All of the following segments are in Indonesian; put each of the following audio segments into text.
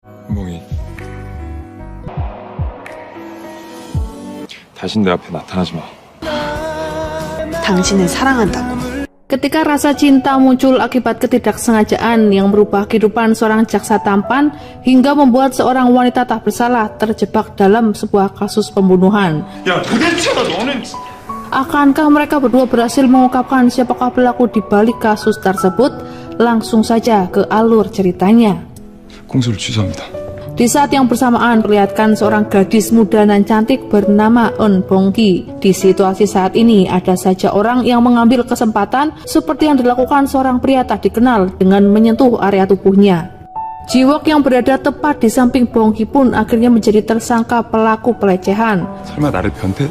몽이 다신 내 앞에 나타나지 마. 당신을 사랑한다고. Ketika rasa cinta muncul akibat ketidaksengajaan yang merubah kehidupan seorang jaksa tampan hingga membuat seorang wanita tak bersalah terjebak dalam sebuah kasus pembunuhan. 야, 도대체 너는 Akankah mereka berdua berhasil mengungkapkan siapakah pelaku di balik kasus tersebut? Langsung saja ke alur ceritanya. 공소를 취소합니다. Di saat yang bersamaan perlihatkan seorang gadis muda dan cantik bernama Eun Bong-hee. Di situasi saat ini ada saja orang yang mengambil kesempatan seperti yang dilakukan seorang pria tak dikenal dengan menyentuh area tubuhnya. Ji-wook yang berada tepat di samping Bong-hee pun akhirnya menjadi tersangka pelaku pelecehan. 설마 나를 변태?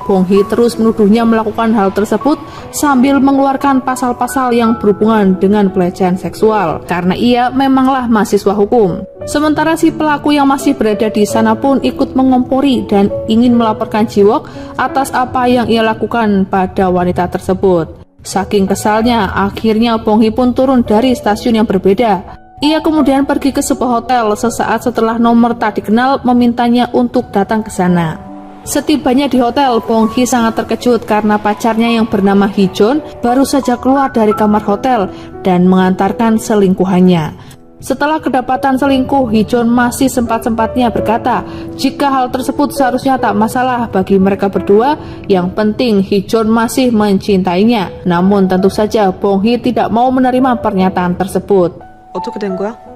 Bong-hee terus menuduhnya melakukan hal tersebut sambil mengeluarkan pasal-pasal yang berhubungan dengan pelecehan seksual karena ia memanglah mahasiswa hukum. Sementara si pelaku yang masih berada di sana pun ikut mengompori dan ingin melaporkan Ji-wook atas apa yang ia lakukan pada wanita tersebut. Saking kesalnya, akhirnya Bong-hee pun turun dari stasiun yang berbeda. Ia kemudian pergi ke sebuah hotel sesaat setelah nomor tak dikenal memintanya untuk datang ke sana. Setibanya di hotel, Bong-hee sangat terkejut karena pacarnya yang bernama Hee-jeon baru saja keluar dari kamar hotel dan mengantarkan selingkuhannya. Setelah kedapatan selingkuh, Hee-jeon masih sempat-sempatnya berkata jika hal tersebut seharusnya tak masalah bagi mereka berdua, yang penting Hee-jeon masih mencintainya. Namun tentu saja Bong-hee tidak mau menerima pernyataan tersebut. 어떻게 된 거야?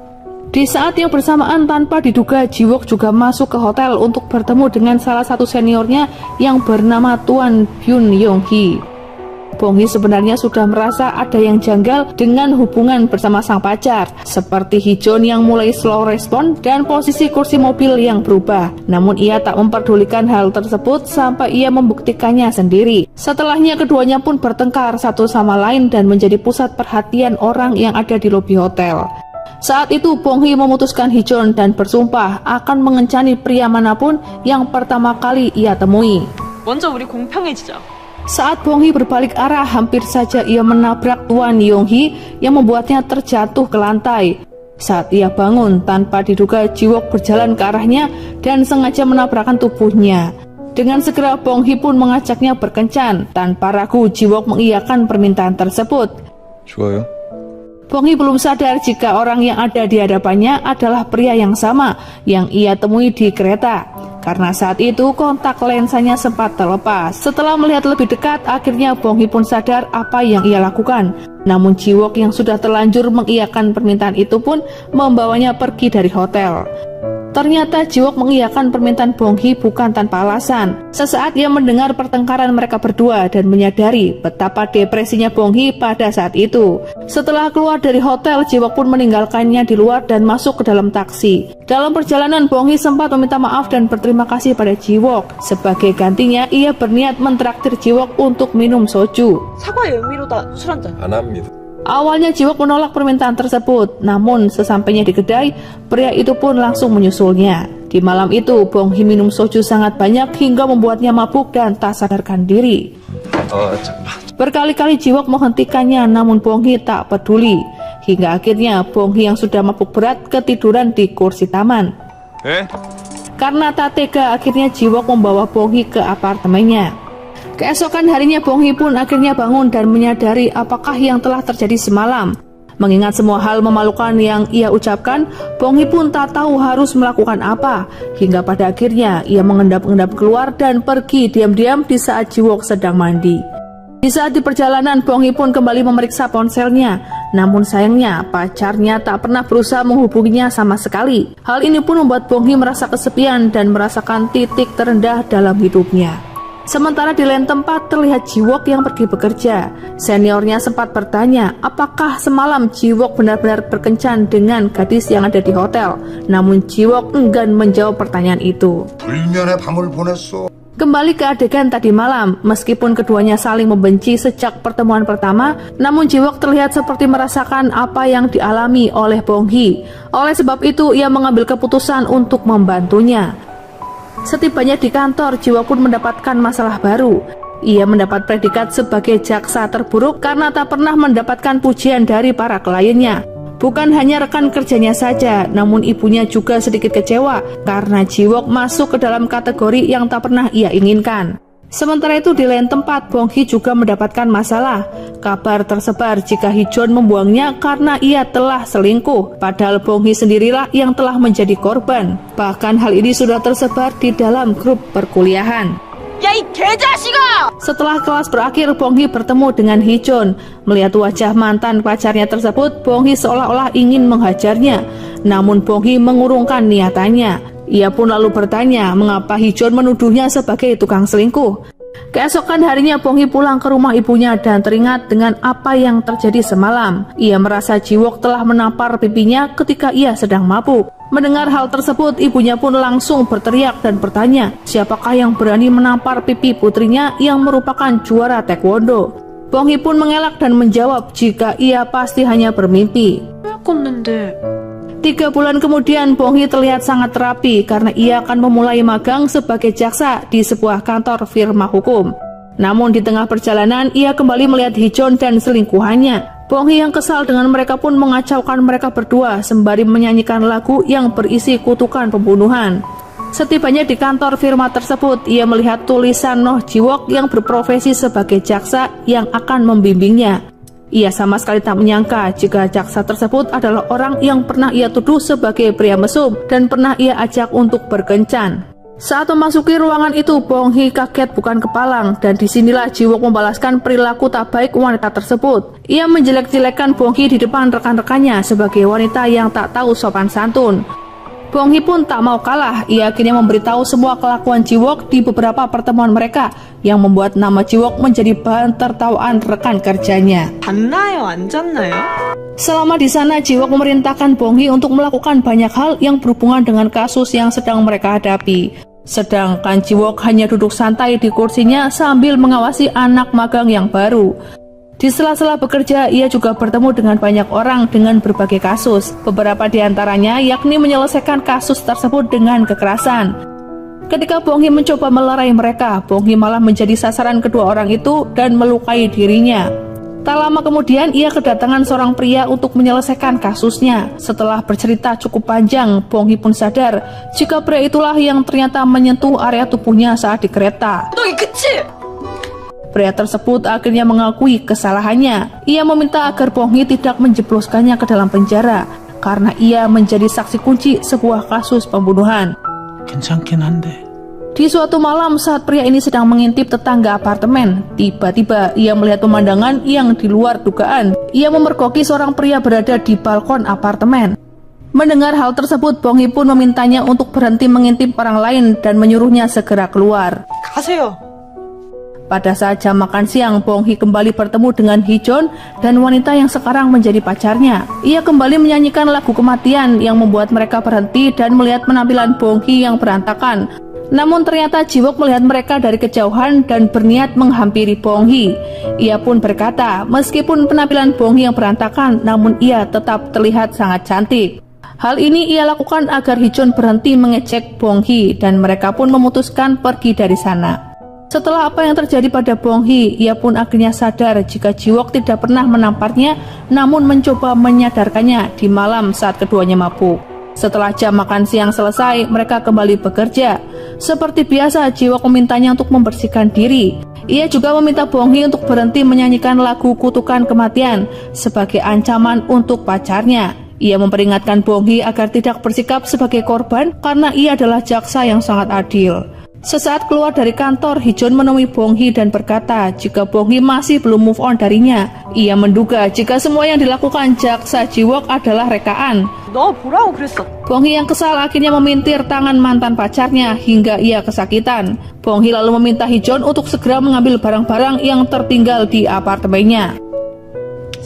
Di saat yang bersamaan tanpa diduga, Ji-wook juga masuk ke hotel untuk bertemu dengan salah satu seniornya yang bernama Tuan Byun Yong-hee. Bong-hee sebenarnya sudah merasa ada yang janggal dengan hubungan bersama sang pacar, seperti Hee-jeon yang mulai slow respon dan posisi kursi mobil yang berubah. Namun ia tak memperdulikan hal tersebut sampai ia membuktikannya sendiri. Setelahnya keduanya pun bertengkar satu sama lain dan menjadi pusat perhatian orang yang ada di lobi hotel. Saat itu Bong-hee memutuskan Hee-jeon dan bersumpah akan mengencani pria manapun yang pertama kali ia temui. 먼저 우리 공평해지자. Saat Bong-hee berbalik arah, hampir saja ia menabrak Tuan Yong-hee yang membuatnya terjatuh ke lantai. Saat ia bangun, tanpa diduga Ji-wook berjalan ke arahnya dan sengaja menabrakkan tubuhnya. Dengan segera Bong-hee pun mengajaknya berkencan. Tanpa ragu, Ji-wook mengiyakan permintaan tersebut. 좋아요. Bong-hee belum sadar jika orang yang ada di hadapannya adalah pria yang sama yang ia temui di kereta. Karena saat itu kontak lensanya sempat terlepas. Setelah melihat lebih dekat, akhirnya Bong-hee pun sadar apa yang ia lakukan. Namun Ji-wook yang sudah terlanjur mengiyakan permintaan itu pun membawanya pergi dari hotel. Ternyata Ji-wook mengiyakan permintaan Bong-hee bukan tanpa alasan. Sesaat ia mendengar pertengkaran mereka berdua dan menyadari betapa depresinya Bong-hee pada saat itu. Setelah keluar dari hotel, Ji-wook pun meninggalkannya di luar dan masuk ke dalam taksi. Dalam perjalanan, Bong-hee sempat meminta maaf dan berterima kasih pada Ji-wook. Sebagai gantinya, ia berniat mentraktir Ji-wook untuk minum soju. 사과의 의미로다 술 한 잔. 안 합니다. Awalnya Ji-wook menolak permintaan tersebut, namun sesampainya di kedai, pria itu pun langsung menyusulnya. Di malam itu, Bong-hee minum soju sangat banyak hingga membuatnya mabuk dan tak sadarkan diri. Berkali-kali Ji-wook menghentikannya, namun Bong-hee tak peduli. Hingga akhirnya Bong-hee yang sudah mabuk berat ketiduran di kursi taman. Karena tak tega, akhirnya Ji-wook membawa Bong-hee ke apartemennya. Keesokan harinya Bong-hee pun akhirnya bangun dan menyadari apakah yang telah terjadi semalam. Mengingat semua hal memalukan yang ia ucapkan, Bong-hee pun tak tahu harus melakukan apa. Hingga pada akhirnya ia mengendap-endap keluar dan pergi diam-diam di saat Ji-wook sedang mandi. Di saat di perjalanan, Bong-hee pun kembali memeriksa ponselnya. Namun sayangnya pacarnya tak pernah berusaha menghubunginya sama sekali. Hal ini pun membuat Bong-hee merasa kesepian dan merasakan titik terendah dalam hidupnya. Sementara di lain tempat terlihat Ji-wook yang pergi bekerja. Seniornya sempat bertanya apakah semalam Ji-wook benar-benar berkencan dengan gadis yang ada di hotel. Namun Ji-wook enggan menjawab pertanyaan itu. 불면의 밤을 보냈어. Kembali ke adegan tadi malam, meskipun keduanya saling membenci sejak pertemuan pertama, namun Ji-wook terlihat seperti merasakan apa yang dialami oleh Bong-hee. Oleh sebab itu, ia mengambil keputusan untuk membantunya. Setibanya di kantor, Ji-wook pun mendapatkan masalah baru. Ia mendapat predikat sebagai jaksa terburuk karena tak pernah mendapatkan pujian dari para kliennya. Bukan hanya rekan kerjanya saja, namun ibunya juga sedikit kecewa karena Jiwok masuk ke dalam kategori yang tak pernah ia inginkan. Sementara itu di lain tempat, Bong Hee juga mendapatkan masalah. Kabar tersebar jika Hijon membuangnya karena ia telah selingkuh, padahal Bong Hee sendirilah yang telah menjadi korban. Bahkan hal ini sudah tersebar di dalam grup perkuliahan. 야, 이 개자식아! Setelah kelas berakhir, Bong Hee bertemu dengan Hijon. Melihat wajah mantan pacarnya tersebut, Bong Hee seolah-olah ingin menghajarnya. Namun Bong Hee mengurungkan niatannya. Ia pun lalu bertanya mengapa Hijon menuduhnya sebagai tukang selingkuh. Keesokan harinya Bong Hee pulang ke rumah ibunya dan teringat dengan apa yang terjadi semalam. Ia merasa Jiwok telah menampar pipinya ketika ia sedang mabuk. Mendengar hal tersebut, ibunya pun langsung berteriak dan bertanya, siapakah yang berani menampar pipi putrinya yang merupakan juara taekwondo. Bong Hee pun mengelak dan menjawab jika ia pasti hanya bermimpi. 꿨는데 3 bulan kemudian, Bong Hee terlihat sangat rapi karena ia akan memulai magang sebagai jaksa di sebuah kantor firma hukum. Namun di tengah perjalanan, ia kembali melihat Hijon dan selingkuhannya. Bong Hee yang kesal dengan mereka pun mengacaukan mereka berdua sembari menyanyikan lagu yang berisi kutukan pembunuhan. Setibanya di kantor firma tersebut, ia melihat tulisan Noh Jiwok yang berprofesi sebagai jaksa yang akan membimbingnya. Ia sama sekali tak menyangka jika jaksa tersebut adalah orang yang pernah ia tuduh sebagai pria mesum dan pernah ia ajak untuk berkencan. Saat memasuki ruangan itu, Bong Hee kaget bukan kepalang, dan disinilah Jiwok membalaskan perilaku tak baik wanita tersebut. Ia menjelek-jelekan Bong Hee di depan rekan-rekannya sebagai wanita yang tak tahu sopan santun. Bong Hee pun tak mau kalah, ia akhirnya memberitahu semua kelakuan Jiwok di beberapa pertemuan mereka, yang membuat nama Jiwok menjadi bahan tertawaan rekan kerjanya. 잤나요? 안 잤나요? Selama di sana, Jiwok memerintahkan Bong Hee untuk melakukan banyak hal yang berhubungan dengan kasus yang sedang mereka hadapi. Sedangkan Jiwok hanya duduk santai di kursinya sambil mengawasi anak magang yang baru. Di sela-sela bekerja, ia juga bertemu dengan banyak orang dengan berbagai kasus. Beberapa di antaranya yakni menyelesaikan kasus tersebut dengan kekerasan. Ketika Bong Hee mencoba melerai mereka, Bong Hee malah menjadi sasaran kedua orang itu dan melukai dirinya. Tak lama kemudian, ia kedatangan seorang pria untuk menyelesaikan kasusnya. Setelah bercerita cukup panjang, Bong Hee pun sadar jika pria itulah yang ternyata menyentuh area tubuhnya saat di kereta. 너희 그치? Pria tersebut akhirnya mengakui kesalahannya. Ia meminta agar Bong Hee tidak menjebloskannya ke dalam penjara karena ia menjadi saksi kunci sebuah kasus pembunuhan. 괜찮긴 한데. Di suatu malam saat pria ini sedang mengintip tetangga apartemen, tiba-tiba ia melihat pemandangan yang di luar dugaan. Ia memergoki seorang pria berada di balkon apartemen. Mendengar hal tersebut, Bong Hee pun memintanya untuk berhenti mengintip orang lain dan menyuruhnya segera keluar. 가세요. Pada saat jam makan siang, Bong Hee kembali bertemu dengan Hijon dan wanita yang sekarang menjadi pacarnya. Ia kembali menyanyikan lagu kematian yang membuat mereka berhenti dan melihat penampilan Bong Hee yang berantakan. Namun ternyata Jiwok melihat mereka dari kejauhan dan berniat menghampiri Bong Hee. Ia pun berkata, meskipun penampilan Bong Hee yang berantakan, namun ia tetap terlihat sangat cantik. Hal ini ia lakukan agar Hijon berhenti mengecek Bong Hee dan mereka pun memutuskan pergi dari sana. Setelah apa yang terjadi pada Bong Hee, ia pun akhirnya sadar jika Jiwok tidak pernah menamparnya, namun mencoba menyadarkannya di malam saat keduanya mabuk. Setelah jam makan siang selesai, mereka kembali bekerja. Seperti biasa, Jiwok memintanya untuk membersihkan diri. Ia juga meminta Bong Hee untuk berhenti menyanyikan lagu kutukan kematian sebagai ancaman untuk pacarnya. Ia memperingatkan Bong Hee agar tidak bersikap sebagai korban karena ia adalah jaksa yang sangat adil. Sesaat keluar dari kantor, Hijon menemui Bong Hee dan berkata jika Bong Hee masih belum move on darinya. Ia menduga jika semua yang dilakukan jaksa Jiwok adalah rekaan. 너 보라고 그랬어. Bong Hee yang kesal akhirnya memintir tangan mantan pacarnya hingga ia kesakitan. Bong Hee lalu meminta Hijon untuk segera mengambil barang-barang yang tertinggal di apartemennya.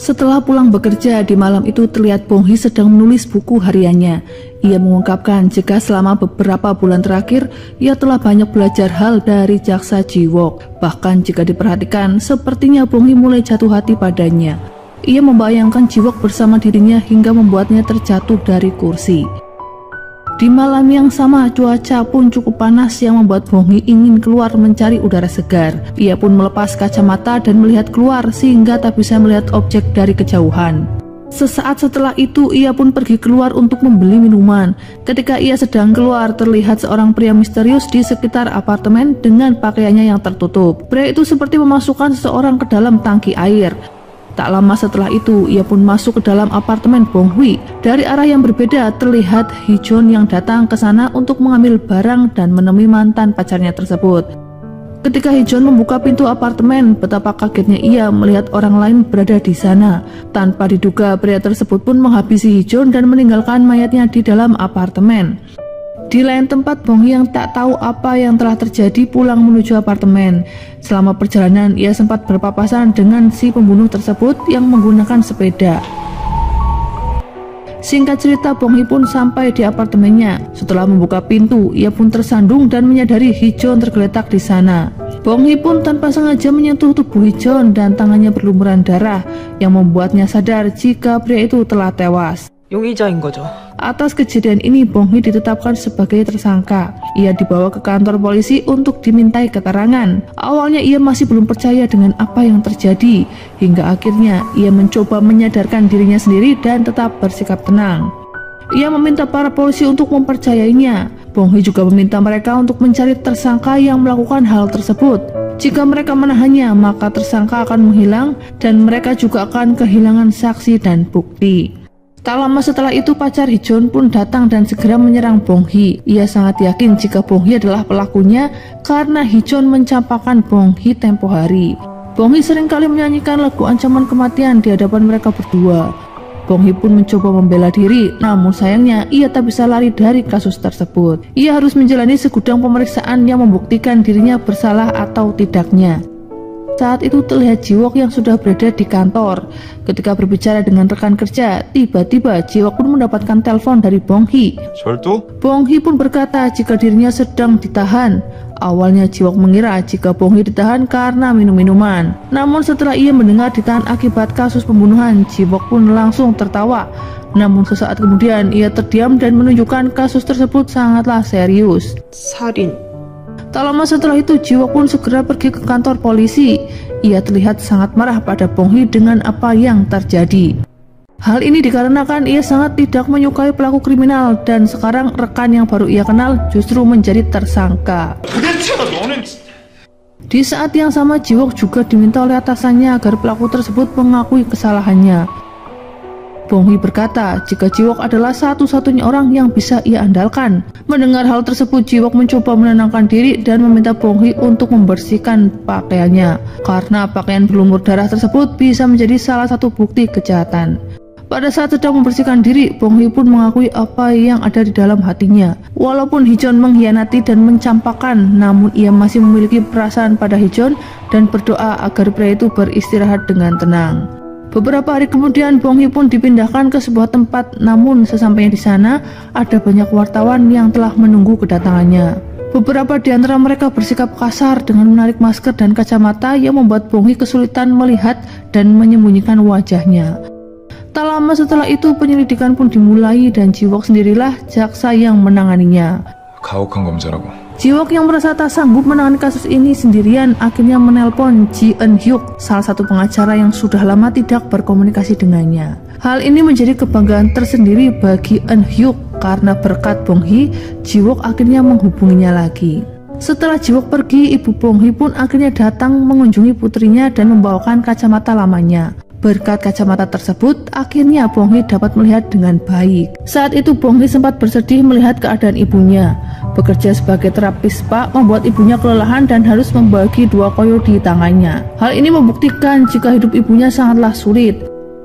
Setelah pulang bekerja, di malam itu terlihat Bong Hee sedang menulis buku hariannya. Ia mengungkapkan jika selama beberapa bulan terakhir, ia telah banyak belajar hal dari jaksa Jiwok. Bahkan jika diperhatikan, sepertinya Bong Hee mulai jatuh hati padanya. Ia membayangkan Jiwok bersama dirinya hingga membuatnya terjatuh dari kursi. Di malam yang sama, cuaca pun cukup panas yang membuat Bong Hee ingin keluar mencari udara segar. Ia pun melepas kacamata dan melihat keluar sehingga tak bisa melihat objek dari kejauhan. Sesaat setelah itu ia pun pergi keluar untuk membeli minuman. Ketika ia sedang keluar, terlihat seorang pria misterius di sekitar apartemen dengan pakaiannya yang tertutup. Pria itu seperti memasukkan seseorang ke dalam tangki air. Tak lama setelah itu ia pun masuk ke dalam apartemen Bong Hui. Dari arah yang berbeda terlihat Hee-jeon yang datang ke sana untuk mengambil barang dan menemui mantan pacarnya tersebut. Ketika Hee-jeon membuka pintu apartemen, betapa kagetnya ia melihat orang lain berada di sana. Tanpa diduga, pria tersebut pun menghabisi Hee-jeon dan meninggalkan mayatnya di dalam apartemen. Di lain tempat, Bong Hee yang tak tahu apa yang telah terjadi pulang menuju apartemen. Selama perjalanan, ia sempat berpapasan dengan si pembunuh tersebut yang menggunakan sepeda. Singkat cerita, Bong Hee pun sampai di apartemennya. Setelah membuka pintu, ia pun tersandung dan menyadari Hee-jeon tergeletak di sana. Bong Hee pun tanpa sengaja menyentuh tubuh Hee-jeon dan tangannya berlumuran darah yang membuatnya sadar jika pria itu telah tewas. 용의자인 거죠. Atas kejadian ini, Bong Hee ditetapkan sebagai tersangka. Ia dibawa ke kantor polisi untuk dimintai keterangan. Awalnya ia masih belum percaya dengan apa yang terjadi, hingga akhirnya ia mencoba menyadarkan dirinya sendiri dan tetap bersikap tenang. Ia meminta para polisi untuk mempercayainya. Bong Hee juga meminta mereka untuk mencari tersangka yang melakukan hal tersebut. Jika mereka menahannya, maka tersangka akan menghilang dan mereka juga akan kehilangan saksi dan bukti. Tak lama setelah itu, pacar Hee-jeon pun datang dan segera menyerang Bong Hee. Ia sangat yakin jika Bong Hee adalah pelakunya karena Hee-jeon mencampakan Bong Hee tempo hari. Bong Hee seringkali menyanyikan lagu ancaman kematian di hadapan mereka berdua. Bong Hee pun mencoba membela diri, namun sayangnya ia tak bisa lari dari kasus tersebut. Ia harus menjalani segudang pemeriksaan yang membuktikan dirinya bersalah atau tidaknya. Saat itu terlihat Ji-wook yang sudah berada di kantor. Ketika berbicara dengan rekan kerja, tiba-tiba Ji-wook pun mendapatkan telepon dari Bong Hee. 절도? Bong Hee pun berkata jika dirinya sedang ditahan. Awalnya Ji-wook mengira jika Bong Hee ditahan karena minum-minuman. Namun setelah ia mendengar ditahan akibat kasus pembunuhan, Ji-wook pun langsung tertawa. Namun sesaat kemudian ia terdiam dan menunjukkan kasus tersebut sangatlah serius. 살인. Tak lama setelah itu, Ji-wook pun segera pergi ke kantor polisi. Ia terlihat sangat marah pada Bong Hee dengan apa yang terjadi. Hal ini dikarenakan ia sangat tidak menyukai pelaku kriminal dan sekarang rekan yang baru ia kenal justru menjadi tersangka. Di saat yang sama, Ji-wook juga diminta oleh atasannya agar pelaku tersebut mengakui kesalahannya. Bong Hee berkata jika Ji-wook adalah satu-satunya orang yang bisa ia andalkan. Mendengar hal tersebut, Ji-wook mencoba menenangkan diri dan meminta Bong Hee untuk membersihkan pakaiannya, karena pakaian berlumur darah tersebut bisa menjadi salah satu bukti kejahatan. Pada saat sedang membersihkan diri, Bong Hee pun mengakui apa yang ada di dalam hatinya. Walaupun Hee-jeon mengkhianati dan mencampakkan, namun ia masih memiliki perasaan pada Hee-jeon dan berdoa agar pria itu beristirahat dengan tenang. Beberapa hari kemudian, Bong Hee pun dipindahkan ke sebuah tempat, namun sesampainya di sana, ada banyak wartawan yang telah menunggu kedatangannya. Beberapa di antara mereka bersikap kasar dengan menarik masker dan kacamata yang membuat Bong Hee kesulitan melihat dan menyembunyikan wajahnya. Tak lama setelah itu, penyelidikan pun dimulai dan Ji-wook sendirilah jaksa yang menanganinya. 가혹한 검사라고. Ji-wook yang merasa tak sanggup menangani kasus ini sendirian akhirnya menelpon Ji Eun-hyuk, salah satu pengacara yang sudah lama tidak berkomunikasi dengannya. Hal ini menjadi kebanggaan tersendiri bagi Eun-hyuk karena berkat Bong Hee, Ji-wook akhirnya menghubunginya lagi. Setelah Ji-wook pergi, ibu Bong Hee pun akhirnya datang mengunjungi putrinya dan membawakan kacamata lamanya. Berkat kacamata tersebut, akhirnya Bong Hee dapat melihat dengan baik. Saat itu Bong Hee sempat bersedih melihat keadaan ibunya. Bekerja sebagai terapis spa membuat ibunya kelelahan dan harus membagi 2 koyo di tangannya. Hal ini membuktikan jika hidup ibunya sangatlah sulit.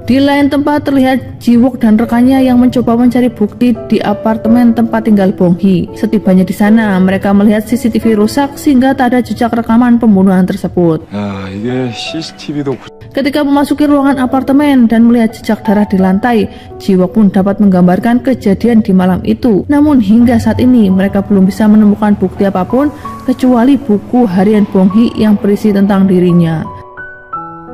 Di lain tempat terlihat Ji-wook dan rekannya yang mencoba mencari bukti di apartemen tempat tinggal Bong Hee. Setibanya di sana, mereka melihat CCTV rusak sehingga tak ada jejak rekaman pembunuhan tersebut. 야, 이게 CCTV도 Ketika memasuki ruangan apartemen dan melihat jejak darah di lantai, Ji-wook pun dapat menggambarkan kejadian di malam itu. Namun hingga saat ini mereka belum bisa menemukan bukti apapun kecuali buku harian Bong Hee yang berisi tentang dirinya.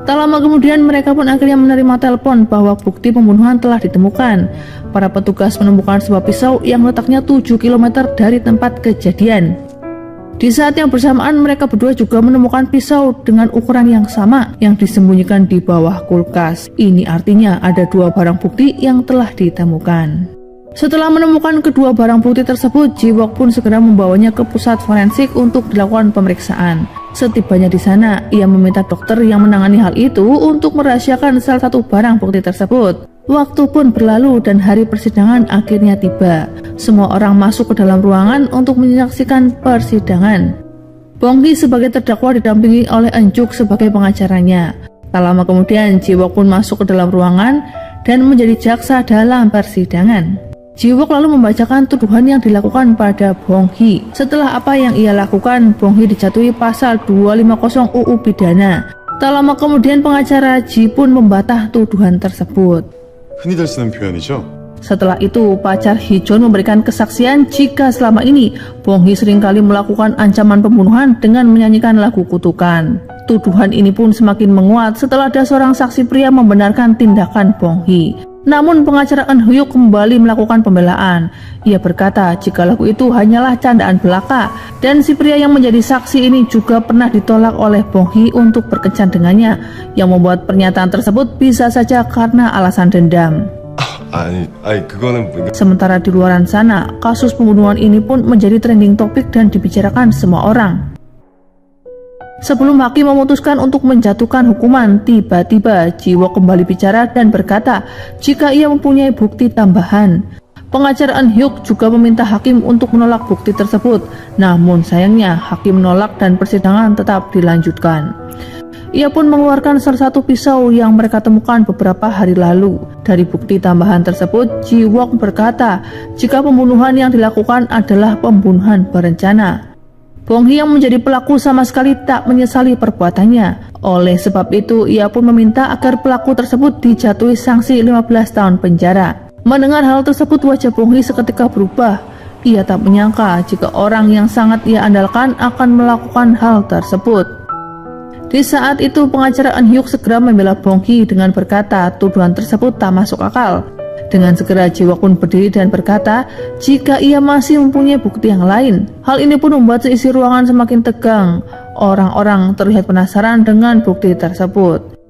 Tak lama kemudian mereka pun akhirnya menerima telepon bahwa bukti pembunuhan telah ditemukan. Para petugas menemukan sebuah pisau yang letaknya 7 km dari tempat kejadian. Di saat yang bersamaan mereka berdua juga menemukan pisau dengan ukuran yang sama yang disembunyikan di bawah kulkas. Ini artinya ada 2 barang bukti yang telah ditemukan. Setelah menemukan kedua barang bukti tersebut, Ji-wook pun segera membawanya ke pusat forensik untuk dilakukan pemeriksaan. Setibanya di sana, ia meminta dokter yang menangani hal itu untuk merahasiakan salah satu barang bukti tersebut. Waktu pun berlalu dan hari persidangan akhirnya tiba. Semua orang masuk ke dalam ruangan untuk menyaksikan persidangan. Bong-hee sebagai terdakwa didampingi oleh Eun-juk sebagai pengacaranya. Tak lama kemudian, Ji-wook pun masuk ke dalam ruangan dan menjadi jaksa dalam persidangan. Ji-wook lalu membacakan tuduhan yang dilakukan pada Bong-hee. Setelah apa yang ia lakukan, Bong-hee dijatuhi pasal 250 UU Pidana. Tak lama kemudian pengacara Ji pun membantah tuduhan tersebut. 흔히들 쓰는 표현이죠. Setelah itu, pacar Hee-jeon memberikan kesaksian jika selama ini Bong-hee seringkali melakukan ancaman pembunuhan dengan menyanyikan lagu kutukan. Tuduhan ini pun semakin menguat setelah ada seorang saksi pria membenarkan tindakan Bong-hee. Namun pengacara Eun Hyuk kembali melakukan pembelaan. Ia berkata jika lagu itu hanyalah candaan belaka dan si pria yang menjadi saksi ini juga pernah ditolak oleh Bong-hee untuk berkencan dengannya, yang membuat pernyataan tersebut bisa saja karena alasan dendam. 아니 그거는 Sementara di luaran sana, kasus pembunuhan ini pun menjadi trending topik dan dibicarakan semua orang. Sebelum hakim memutuskan untuk menjatuhkan hukuman, tiba-tiba Ji-wook kembali bicara dan berkata jika ia mempunyai bukti tambahan. Pengacara Eun Hyuk juga meminta hakim untuk menolak bukti tersebut, namun sayangnya hakim menolak dan persidangan tetap dilanjutkan. Ia pun mengeluarkan salah satu pisau yang mereka temukan beberapa hari lalu. Dari bukti tambahan tersebut, Ji-wook berkata jika pembunuhan yang dilakukan adalah pembunuhan berencana. Bong-hee yang menjadi pelaku sama sekali tak menyesali perbuatannya. Oleh sebab itu, ia pun meminta agar pelaku tersebut dijatuhi sanksi 15 tahun penjara. Mendengar hal tersebut, wajah Bong-hee seketika berubah. Ia tak menyangka jika orang yang sangat ia andalkan akan melakukan hal tersebut. Di saat itu, pengacara Eun Hyuk segera membela Bong-hee dengan berkata tuduhan tersebut tak masuk akal. Dengan segera Ji-wook pun berdiri dan berkata jika ia masih mempunyai bukti yang lain. Hal ini pun membuat seisi ruangan semakin tegang. Orang-orang terlihat penasaran dengan bukti tersebut.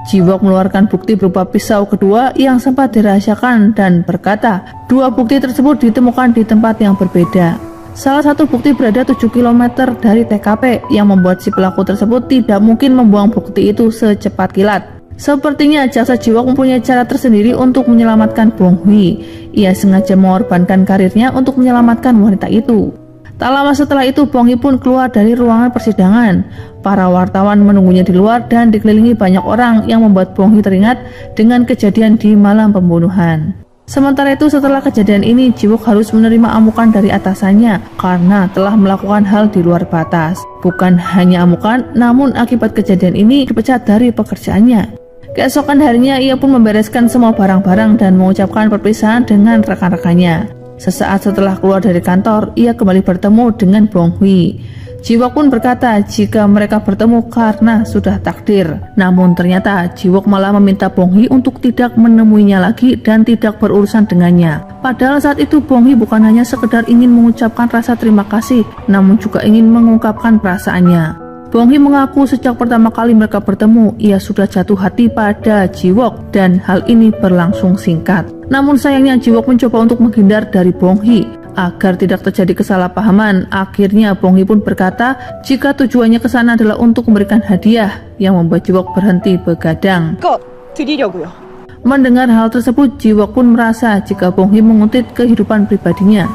Ji-wook mengeluarkan bukti berupa pisau kedua yang sempat dirahasiakan dan berkata 2 bukti tersebut ditemukan di tempat yang berbeda. Salah satu bukti berada 7 km dari TKP yang membuat si pelaku tersebut tidak mungkin membuang bukti itu secepat kilat. Sepertinya jaksa Ji-wook mempunyai cara tersendiri untuk menyelamatkan Bong-hee. Ia sengaja mengorbankan karirnya untuk menyelamatkan wanita itu. Tak lama setelah itu, Bong-hee pun keluar dari ruangan persidangan. Para wartawan menunggunya di luar dan dikelilingi banyak orang yang membuat Bong-hee teringat dengan kejadian di malam pembunuhan. Sementara itu, setelah kejadian ini, Ji-wook harus menerima amukan dari atasannya karena telah melakukan hal di luar batas. Bukan hanya amukan, namun akibat kejadian ini dipecat dari pekerjaannya. Keesokan harinya ia pun membereskan semua barang-barang dan mengucapkan perpisahan dengan rekan-rekannya. Sesaat setelah keluar dari kantor, ia kembali bertemu dengan Bong-hee. Ji-wook pun berkata jika mereka bertemu karena sudah takdir. Namun ternyata Ji-wook malah meminta Bong-hee untuk tidak menemuinya lagi dan tidak berurusan dengannya. Padahal saat itu Bong-hee bukan hanya sekedar ingin mengucapkan rasa terima kasih, namun juga ingin mengungkapkan perasaannya. Bong-hee mengaku sejak pertama kali mereka bertemu, ia sudah jatuh hati pada Ji-wook dan hal ini berlangsung singkat. Namun sayangnya Ji-wook mencoba untuk menghindar dari Bong-hee. Agar tidak terjadi kesalahpahaman, akhirnya Bong-hee pun berkata jika tujuannya ke sana adalah untuk memberikan hadiah, yang membuat Ji-wook berhenti begadang. 이거 드리려고요. Mendengar hal tersebut, Ji-wook pun merasa jika Bong-hee menguntit kehidupan pribadinya.